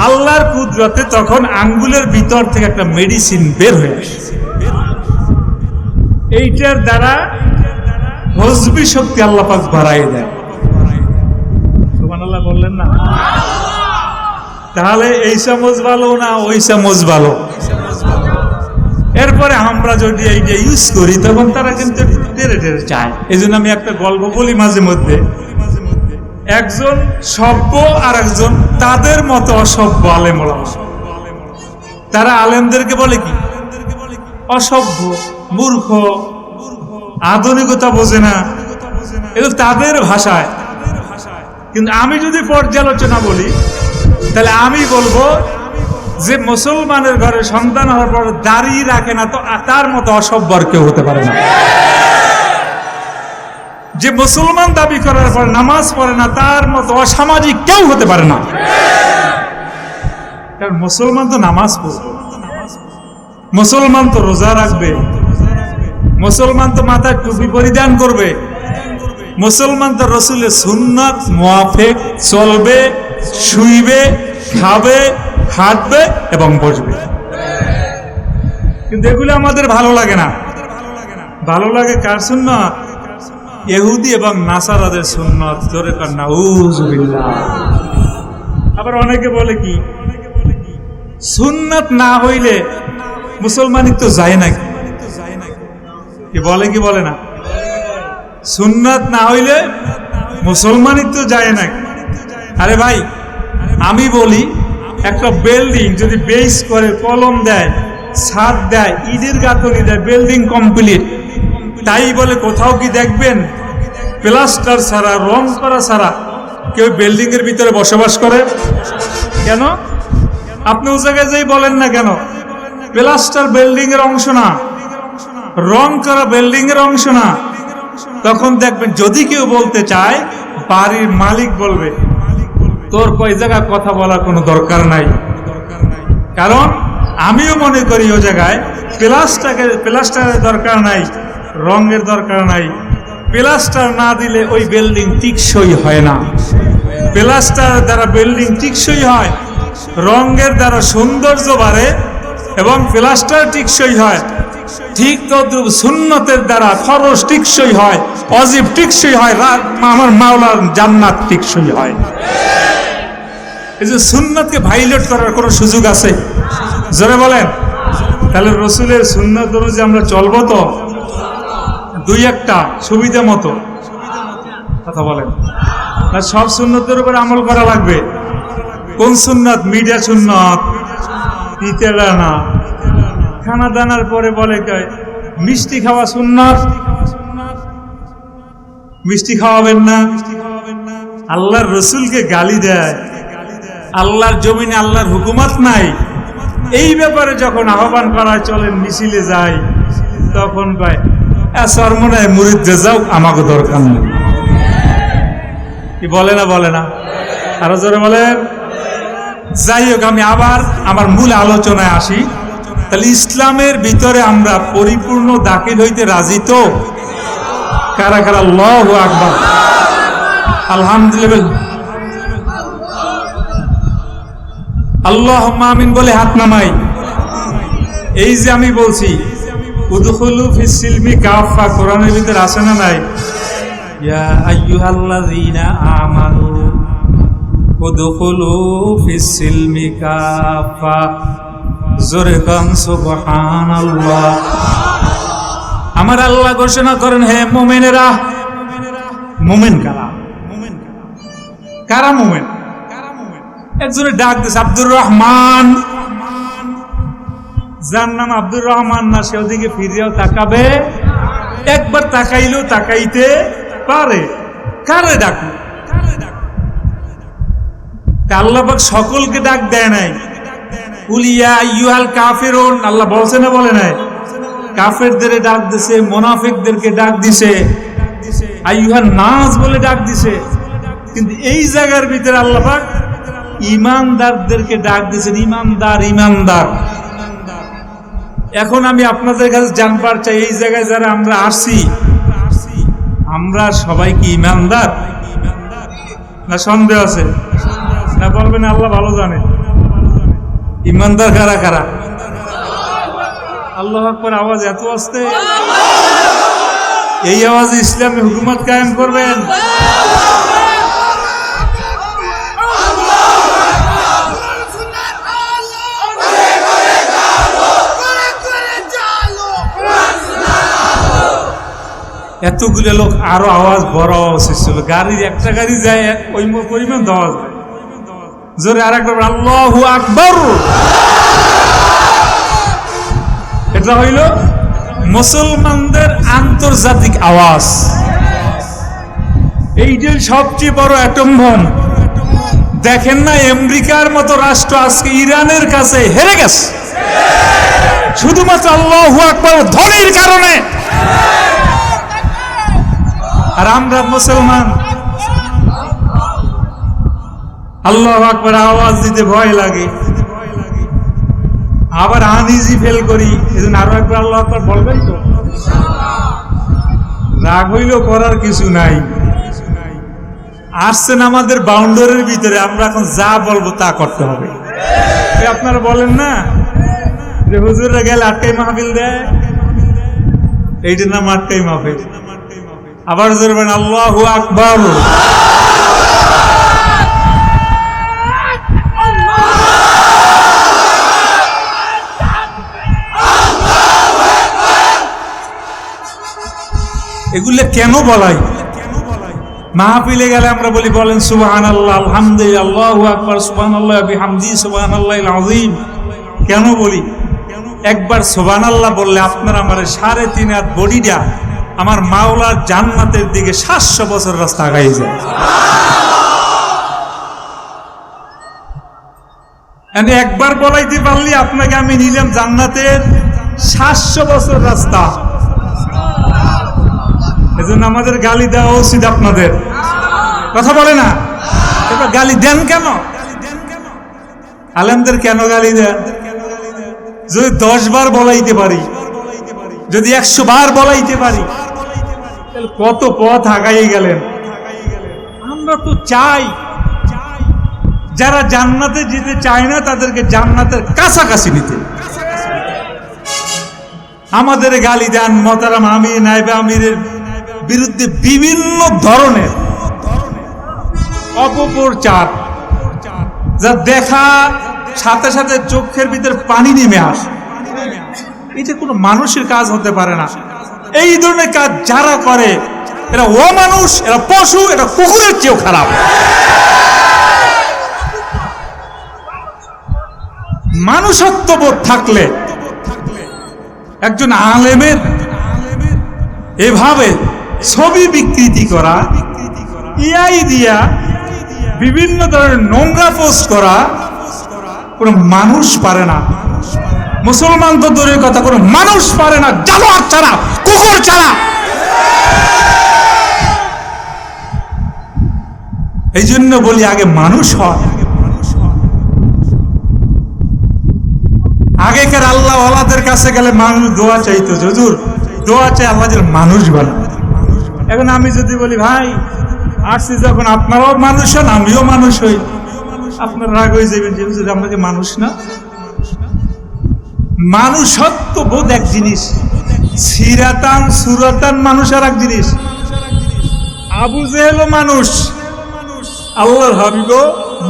আল্লাহর কুদরতে তখন আঙ্গুলের ভিতর থেকে একটা মেডিসিন বের হয়ে আসে এইটার দ্বারা হজবি শক্তি আল্লাহ পাক বাড়াই দেয়। সুবহানাল্লাহ বললেন না? তাহলে এই চামচ ভালো না ওই চামচ ভালো? এরপরে আমরা যদি এইটা ইউজ করি তখন তারা কিন্তু টেরে টেরে চায়। এই জন্য আমি একটা গল্প বলি মাঝে মধ্যে। একজন সভ্য আর একজন তাদের মতো অসভ্য আলেম ওলামা। তারা আলেমদেরকে বলে কি? অসভ্য, মূর্খ, আধুনিকতা বোঝে না, এটা তাদের ভাষায়। কিন্তু আমি যদি পর্যালোচনা বলি তাহলে আমি বলবো যে মুসলমানের ঘরে সন্তান হওয়ার পর দাড়ি রাখে না, তো তার মতো অসভ্য আর কেউ হতে পারে না। যে মুসলমান দাবি করার পর নামাজ পড়ে না, তার মতো অসামাজিক কেউ হতে পারে না। কারণ মুসলমান তো নামাজ পড়বে, মুসলমান তো রোজা রাখবে, মুসলমান তো মাথায় টুপি পরিধান করবে, মুসলমান তো রসুলের সুন্নাত মুআফিক চলবে, শুইবে, খাবে, হাঁটবে এবং বসবে। কিন্তু এগুলো আমাদের ভালো লাগে না। ভালো লাগে কার সুন্নাত? ইহুদি এবং নাসারাদের সুন্নাত। জোরে কার নাউজুবিল্লাহ। আবার অনেকে বলে কি, সুন্নাত না হইলে মুসলমানই তো যায় না। কি বলে কি বলে না? সুন্নাত না হইলে মুসলমানই তো যায় না। আরে ভাই, আমি বলি একটা বিল্ডিং যদি বেস করে, কলম দেয়, ছাদ দেয়, ইটের গাঁথনি দেয়, বিল্ডিং কমপ্লিট, তাই বলে কোথাও কি দেখবেন প্লাস্টার ছাড়া, রং করা ছাড়া কেউ বিল্ডিং এর ভিতরে বসবাস করে? কেন? আপনি ও জায়গায় যাই বলেন না কেন, প্লাস্টার বিল্ডিং এর অংশ না, রং করা বিল্ডিং এর অংশ না। তখন দেখবেন যদি কেউ বলতে চায়, বাড়ির মালিক বলবে তোর কয় জায়গায় কথা বলার কোনো দরকার নাই। কারণ আমিও মনে করি ও জায়গায় প্লাস্টারের দরকার নাই, রঙের দরকার নাই। প্লাস্টার না দিলে ওই বিল্ডিং টিকসই হয় না। প্লাস্টার দ্বারা বিল্ডিং টিকসই হয়, রঙের দ্বারা সৌন্দর্য বাড়ে এবং প্লাস্টার টিকসই হয়। ঠিক তদ্রুপ সুন্নতের দ্বারা খরচ টিকসই হয়, অজীব টিকসই হয়, আমার মাওলার জান্নাত টিকসই হয়। এই যে সুন্নতকে ভাইলেট করার কোনো সুযোগ আছে? জোরে বলেন। তাহলে রসুলের সুন্নত অনুযায়ী আমরা চলবো তো? দুই একটা সুবিধা মতো কথা বলেন না, সব সুন্নতের উপর আমল করা লাগবে। কোন সুন্নত? মিডিয়া সুন্নত, পিতেলা না। খানা দানার পরে বলে মিষ্টি খাওয়া সুন্নত, মিষ্টি খাওয়াবেন না। আল্লাহর রসুলকে গালি দেয়, আল্লাহর জমিনে আল্লাহর হুকুমত নাই, এই ব্যাপারে যখন আহ্বান করা চলেন মিছিলে যায়, তখন কয় সরমনায় মুরিদে যাও, আমাকে দরকার নেই। কি বলে না? বলে না? আরো জোরে বলেন। যাই হোক, আমি আবার আমার মূল আলোচনায় আসি। তাহলে ইসলামের ভিতরে আমরা পরিপূর্ণ দাখিল হইতে রাজি তো? কারা কারা আল্লাহু আকবার, আলহামদুলিল্লাহ, আল্লাহুম্মা আমিন বলে হাত নামাই। এই যে আমি বলছি উদখুলু ফিস সিলমি কাফা, কোরআনের ভিতরে আছে না নাই? ইয়া আইয়ুহাল্লাযীনা আমানু উদখুলু ফিস সিলমি কাফা। জোরে কান সুবহানাল্লাহ। আমার আল্লাহ ঘোষণা করেন, হে মুমিনেরা। মুমিন কারা? কারা মুমিন? একজনে ডাক দিয়েছে আব্দুর রহমান, যার নাম আব্দুর রহমান না, সে ওদিকে ফিরিয়াও তাকাবে? একবার তাকাইলেও তাকাইতে পারে। কারে ডাকু? আল্লাহ পাক সকলকে ডাক দেয় নাই। কুলিয়া আইয়ুহাল কাফিরুন, আল্লাহ বলছে না বলে নাই? কাফেরদের ডাক দিছে, মুনাফিকদেরকে ডাক দিছে, আইয়ুহান নাস বলে ডাক দিছে। কিন্তু এই জায়গার ভিতরে আল্লাহ পাক ইমানদারদেরকে ডাক দিয়েছেন, ইমানদার, ইমানদার। এখন আমি আপনাদের কাছে জানবার চাই, এই জায়গায় যারা আমরা আসছি, আমরা সবাই কি ইমানদার না সন্দেহ আছে? না বলবেন আল্লাহ ভালো জানে। ইমানদার কারা কারা? আল্লাহু আকবার, আওয়াজ এত আসতে। এই আওয়াজে ইসলামী হুকুমত কায়েম করবেন। এতগুলো লোক, আরো আওয়াজ বড় আওয়াজ ছিল, গাড়ির একটা গাড়ি যায় ওই পরিমাণ আওয়াজ হয়। জোরে আরেকবার আল্লাহু আকবার। এটা হইল মুসলমানদের আন্তর্জাতিক আওয়াজ। এই যে সবচেয়ে বড় অ্যাটম বোম, দেখেন না আমেরিকার মতো রাষ্ট্র আজকে ইরানের কাছে হেরে গেছে শুধুমাত্র আল্লাহু আকবার ধ্বনির কারণে। আর আমরা মুসলমান আল্লাহু আকবার আওয়াজ দিতে ভয় লাগে, আবার আনইজি ফেল করি। এজন্য আরো একবার আল্লাহু আকবার বলবেন তো? রাগ হইলেও করার কিছু নাই। আসছেন আমাদের বাউন্ডারির ভিতরে, আমরা এখন যা বলবো তা করতে হবে। আপনারা বলেন না যে হুজুররা গেলে আটকাই মাহফিল দেয়, এইটার নাম আটকাই মাহফিল। আবার জোরবেন আল্লাহু আকবার। এগুলো কেন বলাই? মাহফিলে গেলে আমরা বলি বলেন সুবহানাল্লাহ, আলহামদুলিল্লাহ, আল্লাহু আকবার, সুবহানাল্লাহ বিহামদিহি, সুবহানাল্লাহিল আযীম। কেন বলি? একবার সুবহানাল্লাহ বললে আপনার আমার 3.5 হাত বডিটা আমার মাওলার জান্নাতের দিকে 700 বছর রাস্তা আগাই যায়। একবার বলাইতে পারলি আপনাকে আমি নিলাম জান্নাতের 700 বছর রাস্তা। এজন্য আমাদের গালি দেওয়া উচিত আপনাদের। কথা বলে না, এবার গালি দেন কেন? আলেমদের কেন গালি দেন? যদি 10 বার বলাইতে পারি, যদি 100 বার বলাইতে পারি, তাহলে কত পথ আগাই গেলেন। আমরা তো চাই যারা জান্নাতে যেতে চায় না তাদেরকে জান্নাতের কাছাকাছি নিতে। আমাদের গালি দেন, মোহতারাম আমির, নায়েবে আমিরের বিরুদ্ধে বিভিন্ন ধরনের অপপ্রচার, যা দেখা সাথে সাথে চোখের ভিতর পানি নেমে আসে। এটা কোনো মানুষের কাজ হতে পারে না। এই ধরনের কাজ যারা করে এরা অমানুষ, এরা পশু, এরা কুকুরের চেয়েও খারাপ। মানুষত্ববোধ থাকলে একজন আলেমের এভাবে ছবি বিকৃতি করা, এআই দিয়া বিভিন্ন ধরনের নোংরা পোস্ট করা কোনো মানুষ পারে না। মুসলমান তো দূরের কথা, কোনো মানুষ পারে না, জানোয়ার ছাড়া, কুকুর ছাড়া। এই জন্য বলি আগে মানুষ হয়। আগেকার আল্লাহ ওয়ালাদের কাছে গেলে মানুষ দোয়া চাইতো, হুজুর দোয়া চাই আল্লাহ যেন মানুষ বলে। এখন আমি যদি বলি ভাই আসছি যখন আপনারাও মানুষ হন আমিও মানুষ হই, আপনার রাগ হয়ে যাবেন যে হুজুর আমরা কি মানুষ না? মানুষত্ব বোধ এক জিনিস, সিরাতান সুরাতান মানুষ আর এক জিনিস। আবু জেহেলও মানুষ, আল্লাহর হাবিবও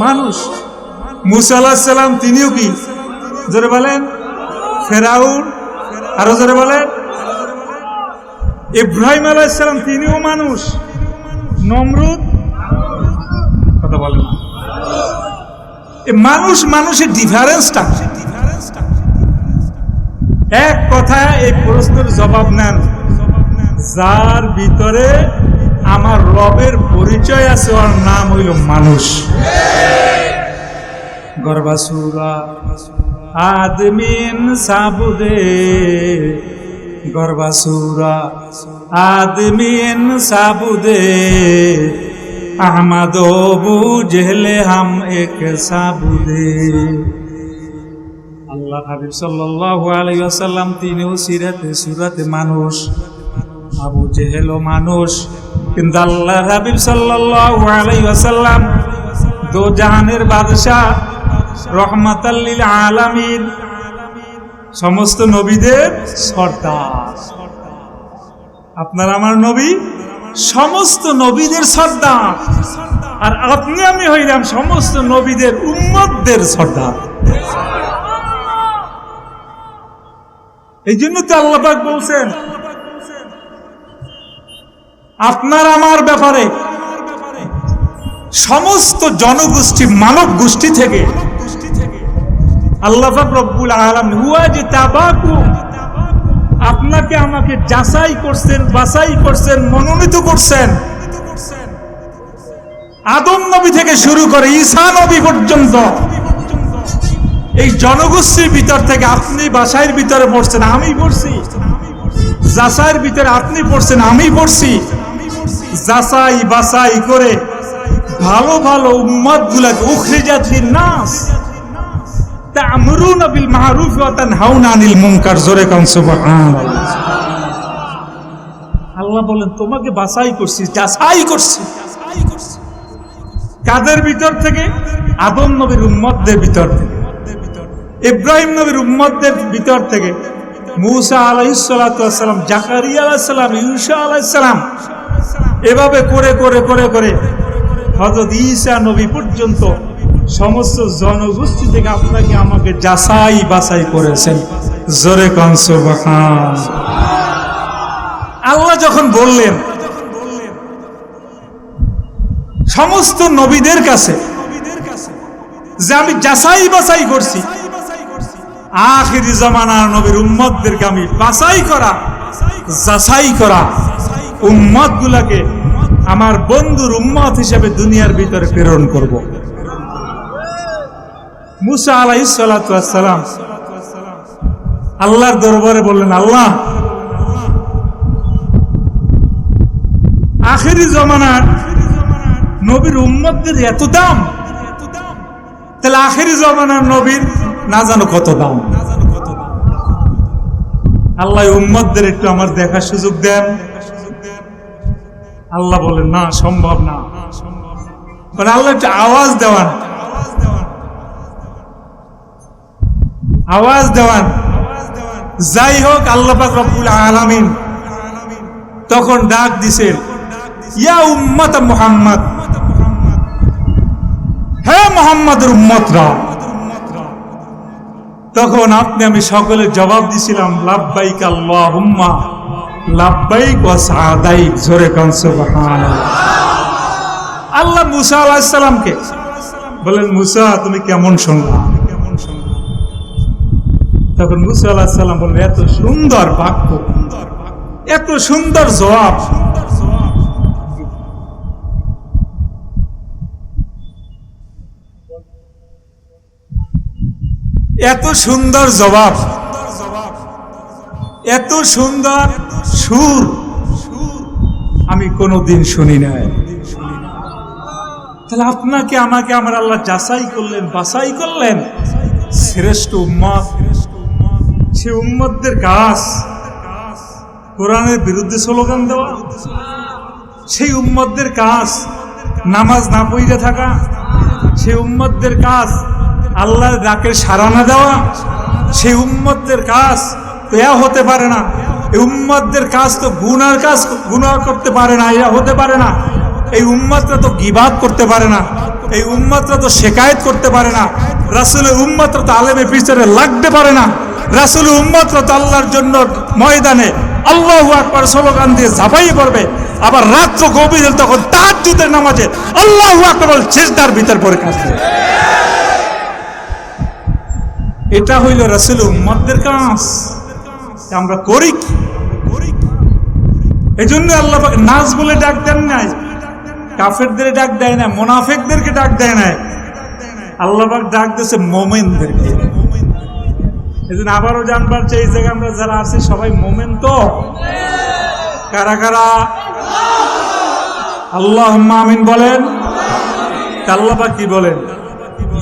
মানুষ। মুসা আলাইহিস সালাম তিনিও কি? জোরে বলেন। ফেরাউন, আরো জোরে বলেন। ইব্রাহিম আলাইহিস সালাম তিনিও মানুষ। নমরুদ, কথা বলেন। মানুষ মানুষের ডিফারেন্সটা এক কথা। এই প্রশ্নের জবাব নেন, যার ভিতরে আমার রবের পরিচয় আছে ওর নাম হইল মানুষ। গর্বাসুরা আদমিন সাবুদে, গর্বাসুরা আদমিন সাবুদে, আহমদ আবু জেহলে হাম এক সাবুদে। আল্লাহ হাবিব সাল্লাল্লাহু আলাইহি ওয়াসাল্লাম তিনিও সুরাতে মানুষ, আবু জেহেলও মানুষ। কিন্তু আল্লাহ হাবিব সাল্লাল্লাহু আলাইহি ওয়াসাল্লাম দো জাহানের বাদশা, রহমাতাল লিল আলামিন, সমস্ত নবীদের সর্দার। আপনার আমার নবী সমস্ত নবীদের সর্দার, আর আপনি আমি হইলাম সমস্ত নবীদের উম্মতদের সর্দার। এই জন্য তো আল্লাহ পাক বলছেন আপনার আমার ব্যাপারে সমস্ত জনগোষ্ঠী মানব গোষ্ঠী থেকে আল্লাহ পাক রব্বুল আলামিন হুয়া যে তাবাকুম, আপনাকে আমাকে যাচাই করছেন, বাছাই করছেন, মনোনীত করছেন। আদম নবী থেকে শুরু করে ঈসা নবী পর্যন্ত এই জনগোষ্ঠীর ভিতর থেকে আপনি বাছাইয়ের ভিতরে পড়ছেন, আমি পড়ছি। যাচাইয়ের ভিতরে আপনি পড়ছেন, আমি পড়ছি। যাচাই বাছাই করে ভালো ভালো উম্মত গুলাকে উখরিজাত লিন-নাস তা'মুরুনা বিল মা'রুফ ওয়া তানহাউনা আনিল মুনকার। জোরে কান সুবহানাল্লাহ। আল্লাহ বলেন তোমাকে বাছাই করছি, যাচাই করছি। কাদের ভিতর থেকে? আদম নবীর উম্মতদের ভিতর থেকে, ইব্রাহিম নবীর উম্মতদের ভিতর থেকে, মূসা আলাইহিস সালাতু ওয়াস সালাম, জাকারিয়া আলাইহিস সালাম, ঈসা আলাইহিস সালাম, এভাবে করে করে করে করে হযরত ঈসা নবী পর্যন্ত সমস্ত জনগোষ্ঠী থেকে আপনাকে আমাকে যাচাই বাছাই করেছেন। জোরে কান সুবহানাল্লাহ। আল্লাহ যখন বললেন সমস্ত নবীদের কাছে যে আমি যাচাই বাছাই করছি, আখিরি জামানার নবীর উম্মতদেরকে আমি বাছাই করা, যাচাই করা উম্মত গুলাকে আমার বন্ধুর উম্মত হিসেবে দুনিয়ার ভিতরে প্রেরণ করব। মুসা আলাইহিস সালাতু ওয়াস সালাম আল্লাহর দরবারে বললেন, আল্লাহ আখিরি জামানার নবীর উম্মতদের এত দাম, তাহলে আখিরি জামানার নবীর না জানো কত দাম। আল্লাহ উম্মতদের একটু আমার দেখার সুযোগ দেন। আল্লাহ বলেন না, সম্ভব না। মানে আল্লাহ একটু আওয়াজ দেওয়ান, আওয়াজ দেওয়ান। যাই হোক, আল্লাহ পাক রব্বুল আলামিন তখন ডাক দিছেন, ইয়া উম্মত মুহাম্মদ, হে মুহাম্মদের উম্মতরা। তখন আপনি আমি সকলে জবাব দিছিলাম, লাব্বাইক আল্লাহুম্মা লাব্বাইক ওয়া সাদাইক। জোরে কান সুবহানাল্লাহ। আল্লাহ মুসা আলাইহিস সালামকে বলেন, মুসা তুমি কেমন শুনলা? তখন মুসা আলাইহিস সালাম বললেন, এত সুন্দর বাক্য, এত সুন্দর জবাব, এত সুন্দর জবাব, এত সুন্দর সুর আমি কোনোদিন শুনি নাই। তাহলে আপনাকে আমাকে আমার আল্লাহ যাচাই করলেন, বাছাই করলেন শ্রেষ্ঠ উম্মত। সে উম্মতদের কাজ কোরআনের বিরুদ্ধে স্লোগান দেওয়া, সেই উম্মতদের কাজ নামাজ না পড়ে থাকা, সেই উম্মতদের কাজ আল্লাহর ডাকের সাড়া না দেওয়া, সেই উম্মতদের কাজ তো এ হতে পারে না। এই উম্মতদের কাজ তো গুনার কাজ, গুনাহ করতে পারে না, এরা হতে পারে না। এই উম্মতরা তো গীবাত করতে পারে না, এই উম্মতরা তো শিকায়েত করতে পারে না। রাসূলের উম্মতরা তো আলেমের পিছনে লাগতে পারে না। রাসূলের উম্মতরা তো আল্লাহর জন্য ময়দানে আল্লাহু আকবার স্লোগান দিয়ে ঝাঁপাই পড়বে, আবার রাত্র গভীরে তখন তাহাজ্জুদের নামাজে আল্লাহু আকবার সিজদার ভিতর পড়ে কাঁদবে। এটা হইল রাসূলের উম্মতদের কাজ। আমরা করি কি? এই জন্য আল্লাহ পাক নাস বলে ডাক দেন নাই, কাফেরদের ডাক দেয় না, মুনাফিকদেরকে ডাক দেয় না, আল্লাহ পাক ডাক দিয়েছে মুমিনদেরকে। এজন্য আবারও জানবার চাই, এই জায়গায় আমরা যারা আছি সবাই মুমিন তো? কারা কারা আল্লাহুম্মা আমিন বলেন। আল্লাহ পাক কি বলেন?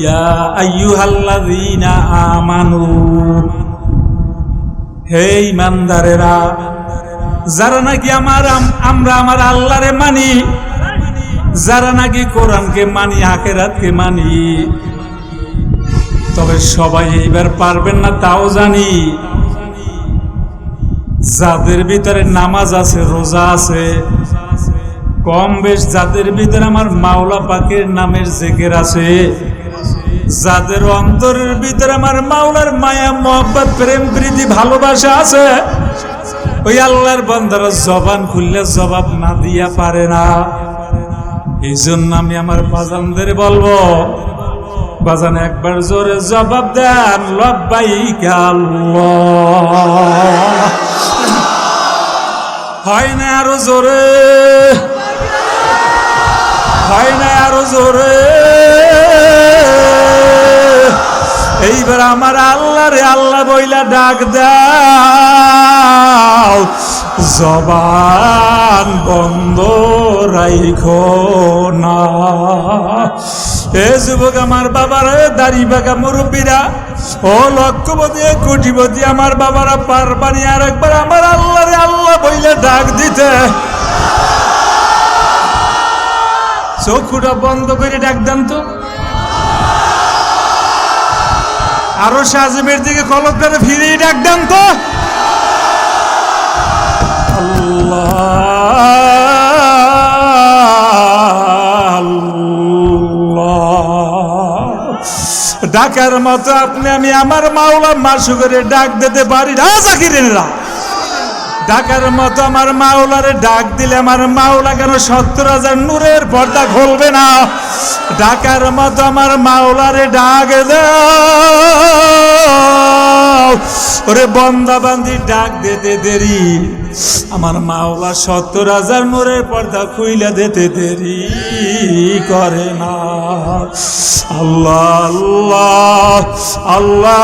ইয়া আইয়ুহাল্লাযীনা আমানু, হে ঈমানদারেরা, যারা নাকি আমরা আমার আল্লাহরে মানি, যারা নাকি কোরআনকে মানি, আখিরাতকে মানি, তবে সবাই এইবার পারবেন না তাও জানি। যাদের ভিতরে নামাজ আছে, রোজা আছে, কম বেশ যাদের ভিতরে আমার মাওলা পাকের নামের জিকির আছে, যাদের অন্তরের ভিতরে আমার মাওলার মায়া মোহাব্বত প্রেম প্রীতি ভালোবাসা আছে, ওই আল্লাহর বান্দারা জবান খুললে জবাব না দিয়া পারে না। এই জন্য আমি আমার বাজানদের বলবো, বাজান একবার জোরে জবাব দেন, লব্বাইক আল্লাহ। হয় না আরো জোরে, হয় না আরো জোরে। এইবার আমার আল্লাহ রে আল্লাহ বইলা ডাক দাও, জবান বন্ধ রাইখো না। এ যুবক আমার বাবারা, দাড়ি বাঁকা মুরব্বীরা, ও লক্ষপতি কোটিপতি আমার বাবারা, পারবানি আর একবার আমার আল্লাহ রে আল্লাহ বইলা ডাক দিতে। চোখটা বন্ধ করে ডাক দেন তো। আরো সাজিমের দিকে কলক করে ফিরিয়ে ডাক দেন তো। ডাকার মতো আপনি আমি আমার মাওলা মাসু করে ডাক দিতে পারি না জাকিরেরা। ডাকার মতো আমার মাওলারে ডাক দিলে আমার মাওলা কেন 70,000 নূরের পর্দা খুলবে না? ডাকার মতো আমার মাওলারে ডাক দাও। ওরে বন্দা বান্দি ডাক দিতে দেরি, আমার মাওলা 70,000 নূরের পর্দা খুইলা দিতে দেরি করে না। আল্লাহ আল্লাহ আল্লাহ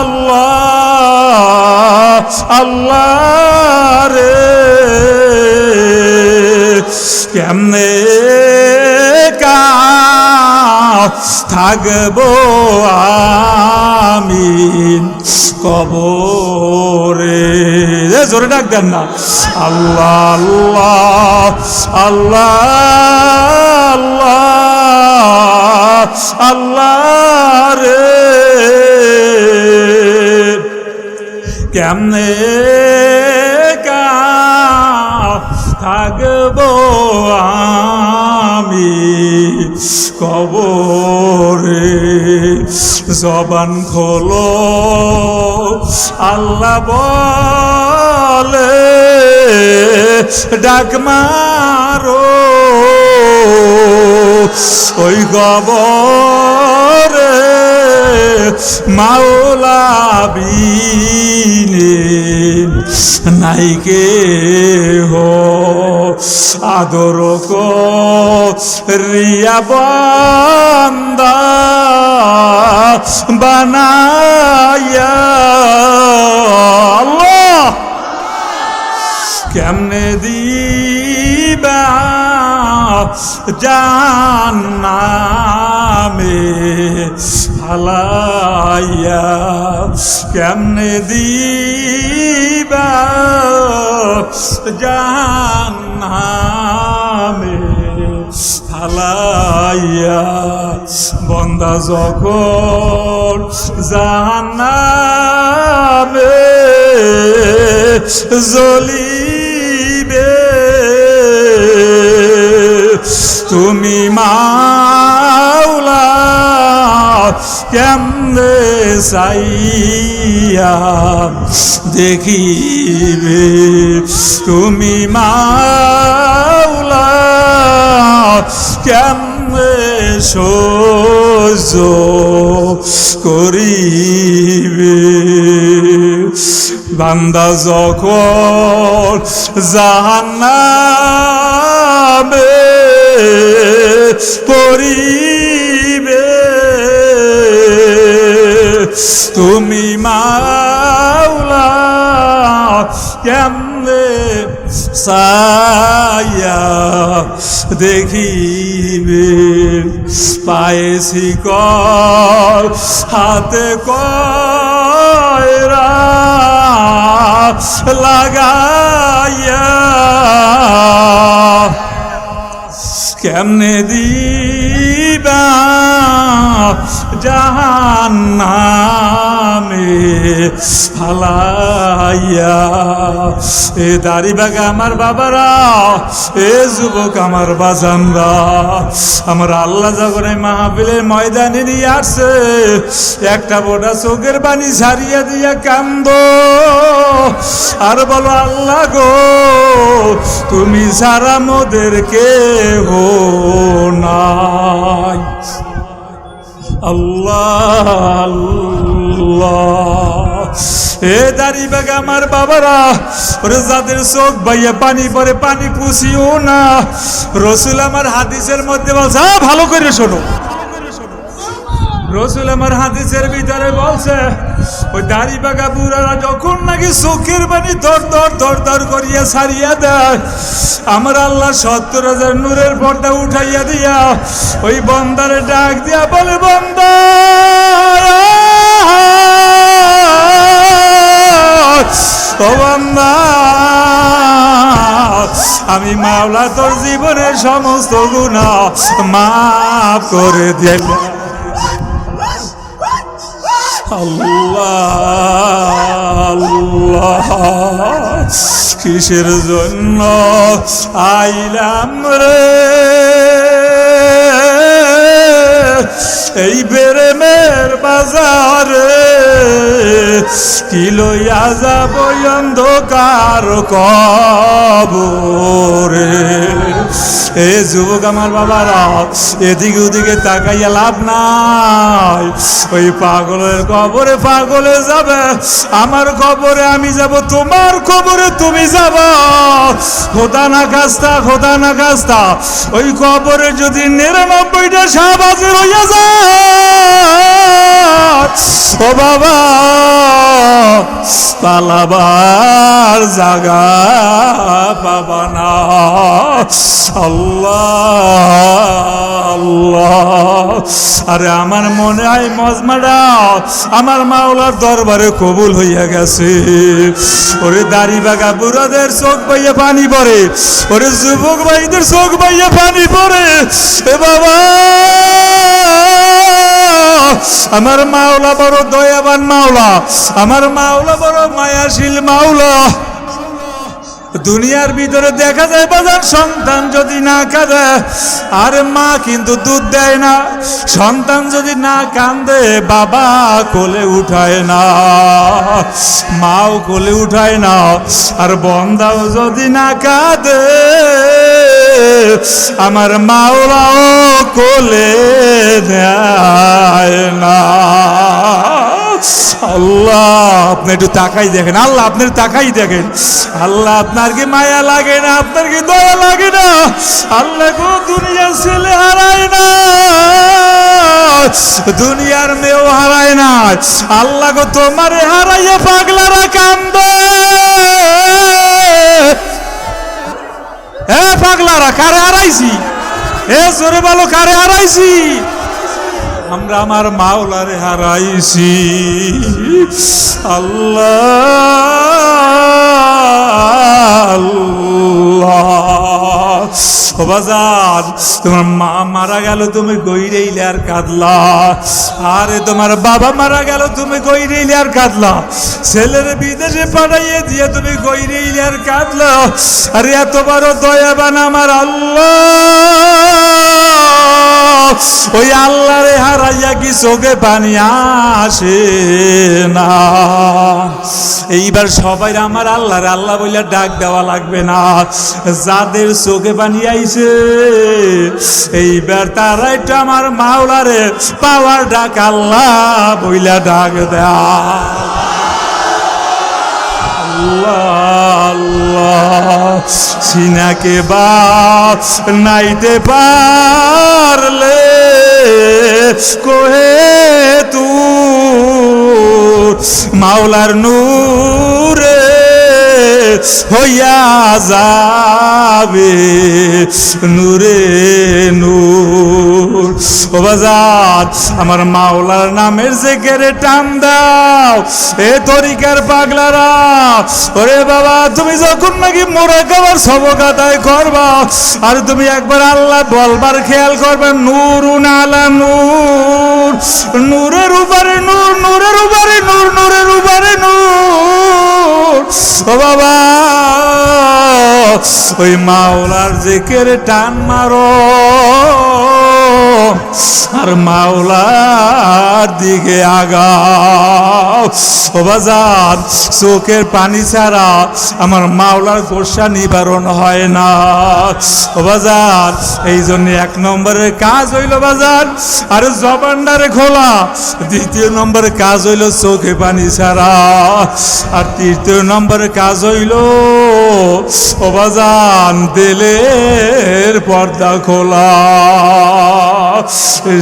আল্লাহ আল্লাহ রে, কেমনে থাকবো আমি কবরে? জোরে ডাক দেন না। আল্লাহ আল্লাহ আল্লাহ আল্লাহ আল্লাহ রে, কেমনে থাকবো আমি কবরে? জবান খোলো, আল্লাহ বলে ডাক মারো, ওই কবরে মাওলা বিনে নাই কে হো। আদর রিয়া বান্দা বানায়া আল্লাহ, কেমনে দিবা জান্নামে ফালাইয়া, কেমনে দিবা জান্নামে ফালাইয়া? বন্দা যখন জাহান্নামে জ্বলিবে, তুমি মাওলা কেমনে চাইয়া দেখিবে? তুমি মাওলা কেমনে সহ্য করিবে? বান্দা যখন জাহান্নামে পড়িবে, তুমি মাওলা কেমনে চাইয়া দেখিবে? পায়ে শিকল হাতে কয়রা লাগাইয়া, কেমনে দিবা জাহান্নামে ফালাইয়া। এ দাড়ি বাগা আমার বাবারা, এ যুবক আমার বাজানরা, আমার আল্লাহ যখন এই মাহফিলের ময়দানে নিয়ে আসছে, একটা বোটা চোখের পানি ছাড়িয়ে দিয়া কান্দ আর বলো, আল্লাহ গো তুমি ছাড়া মোদের কেহ নাই। আল্লাহ আল্লাহ। এ দাড়ি বাগা আমার বাবারা, ওরে যাদের চোখ বাইয়া পানি পরে পানি পুষিও না। রসুল আমার হাদিসের মধ্যে বলছে, ভালো করে শোনো, রসুল আমার হাদিসের ভিতরে বলছে, ওই দাড়ি বাগা বুড়ারা যখন নাকি চোখের পানি দর দর দর দর করিয়া ছাড়িয়া দেয়, আমার আল্লাহ ৭০,০০০ নূরের পর্দা উঠাইয়া দিয়া ওই বন্দারে ডাক দিয়া বলে, বন্দা ও বান্দা, আমি মাওলা তোর জীবনের সমস্ত গুনাহ মাফ করে দিলাম। আল্লাহ আল্লাহ, কিসের জন্য আইলাম রে এই প্রেমের বাজারে, কি লইয়া যাব অন্ধকার কবরে। এ যুবক আমার বাবারা, এদিকে ওদিকে তাকাইয়া লাভ নাই। ওই পাগলের কবরে পাগলে যাবে, আমার কবরে আমি যাব, তোমার কবরে তুমি যাব। খোদা না খাস্তা, খোদা না খাস্তা, ওই কবরে যদি ৯৯টা শাহবাজে হইয়া যায়, ও বাবা পালাবার জাগা পাবা না। আল্লাহ আল্লাহ। আরে আমার মনে হয় মজমাটা আমার মাওলার দরবারে কবুল হইয়া গেছে। ওরে দাড়ি বাগা বুড়াদের চোখ বাইয়া পানি পড়ে, ওরে যুবক ভাইদের চোখ বাইয়া পানি পড়ে। এ বাবা, আমার মাওলা বড় দয়াবান মাওলা, আমার মাওলা বড় মায়াশীল মাওলা। দুনিয়ার ভিতরে দেখা যায় বাজার, সন্তান যদি না কাঁদে, আর মা কিন্তু দুধ দেয় না। সন্তান যদি না কান্দে, বাবা কোলে উঠায় না, মাও কোলে উঠায় না। আর বন্দাও যদি না কাঁদে, আমার মাওলাও কোলে দেয় না। আল্লাহ আপনি একটু তাকাই দেখেন, আল্লাহ আপনার তাকাই দেখেন। আল্লাহ আপনার কি মায়া লাগে না? আপনার কি দয়া লাগে না? আল্লাহ গো দুনিয়ার ছেলে হারায় না, দুনিয়ার মেয়েও হারায় না। আল্লাহ গো তোমারে হারাইয়া পাগলারা কান্দে। এ পাগলারা কারে হারাইছি? এ জোরে বলো, কারে হারাইছি? আমরা আমার মাওলারে হারাইছি। আল্লাহ আল্লাহ। ও বাজার, তোমার মা মারা গেল, তুমি গইরেইলে আর কাঁদলা। আরে তোমার বাবা মারা গেল, তুমি গইরেইলে আর কাঁদলা। ছেলের বিদেশে পাঠাইয়ে দিয়ে তুমি গইরেইলে আর কাঁদলা। আরে এত বড় দয়াবান আমার আল্লাহ, ওই আল্লাহরে হারাইয়া কি চোখে পানি আসে না? এইবার সবাই আমার আল্লাহরে আল্লাহ বইলা ডাক দেওয়া লাগবে না। যাদের চোখে পানি আইছে, এইবার তারা একটু আমার মাওলারে পাওয়ার ডাক আল্লাহ বইলা ডাক দেয়া। আল্লাহ সিনাকে বাপ নাইতে পারলে কোহে তু মাওলার নূরে হইয়া যাবে নূরে নূর। ও বাজার, আমার মাওলার নামের জিকিরে টান দাও এ তরিকার পাগলারা। ওরে বাবা, তুমি যখন নাকি মুরাকাবার সবক আদায় করবা, আর তুমি একবার আল্লাহ বলবার খেয়াল করবে, নূরুন আলা নূর, নূরের উপরে নূর, নূরের উপরে নূর, নূরের উপরে ও বাবা ওই মাওলার জিকির টান মারো আর মাওলার দিকে আগাও। ও বাজার চোখের পানি ছাড়া আমার মাওলার গোসা নিবারণ হয় না। ও বাজার এই জন্য 1 নম্বরের কাজ হইল বাজার আর জবানটারে খোলা, 2 নম্বরের কাজ হইল চোখে পানি ছাড়া, আর 3 নম্বরের কাজ হইল ও বাজান দিলের পর্দা খোলা।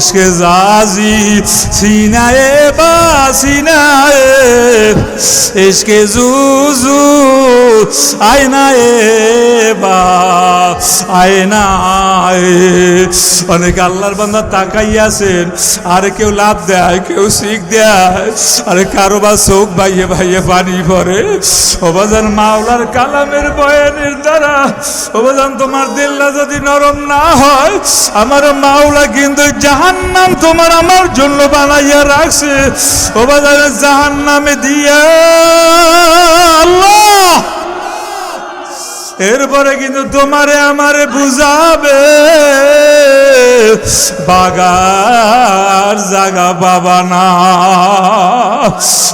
ইশকে জাজি সিনায়ে বা সিনায়ে ইশকে জুজু আয়নায়ে বা আয়নায়ে। অনেক আল্লাহর বান্দা তাকাইয়াছেন, আর কেউ লাভ দেয়, কেউ শিখ দেয়, আরে কারো বা চোখ বাইয়ে বাইয়ে পানি পড়ে। ওবাজান মাওলার কালামের বয়ানের দ্বারা ওবাজান তোমার দিলটা যদি নরম না হয়, আমার মাওলা কিন্তু জাহান্নাম তোমার আমার জন্য বানাইয়া রাখছে। ওবাজান জাহান্নামে দিয়া আল্লাহ এরপরে কিন্তু তোমারে আমারে বুঝাবে বাগার জাগা বাবা না।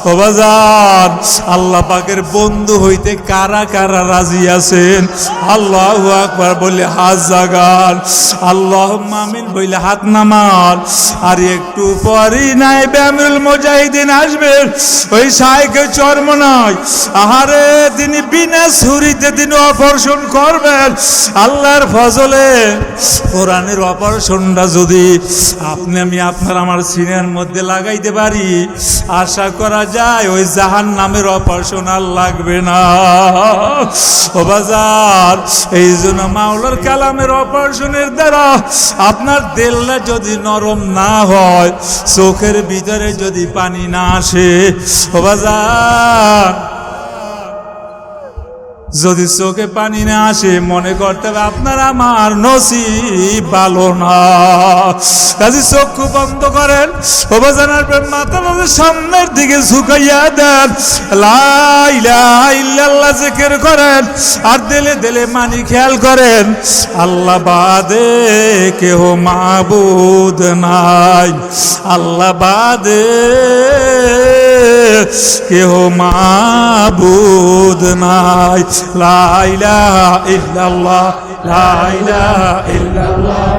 ও বাজার আল্লাহ পাকের বন্ধু হইতে কারা কারা রাজি আছেন? আল্লাহু আকবার বলে হাত জাগান, আল্লাহুম্মা আমিন বলে হাত নামান। আর একটু পরই নাই আমিরুল মুজাহিদিন আসবেন, ওই শাইখে চর্ম নয়, আহারে তিনি বিনা ছুরিতে তিনি অপারেশন করবেন। আল্লাহর ফজলে কোরআনের অপারেশনটা যদি আপনি আমি আপনার আমার সিনার মধ্যে লাগাইতে পারি, আশা করা যায় ওই জাহান্নামের অপারেশন আর লাগবে না। ও বাজার এই জন্য মাওলার কালামের অপারেশনের দ্বারা আপনার দিলটা যদি নরম না হয়, চোখের ভিতরে যদি পানি না আসে, ও বাজার যদি চোখে পানি না আসে, মনে করতে হবে আপনার আমার নসিব ভালো না। কাজে চক্ষু বন্ধ করেন, ওবাজানার মাথা সামনের দিকে ঝুঁকাইয়া দেন, লা ইলাহা ইল্লাল্লাহ জিকির করেন, আর দিলে দিলে মানি খেয়াল করেন আল্লাহ বাদে কেহ মাবুদ নাই, আল্লাহ বাদে কেহ মাবুদ নাই। লা ইলাহা ইল্লাল্লাহ, লা ইলাহা ইল্লাল্লাহ।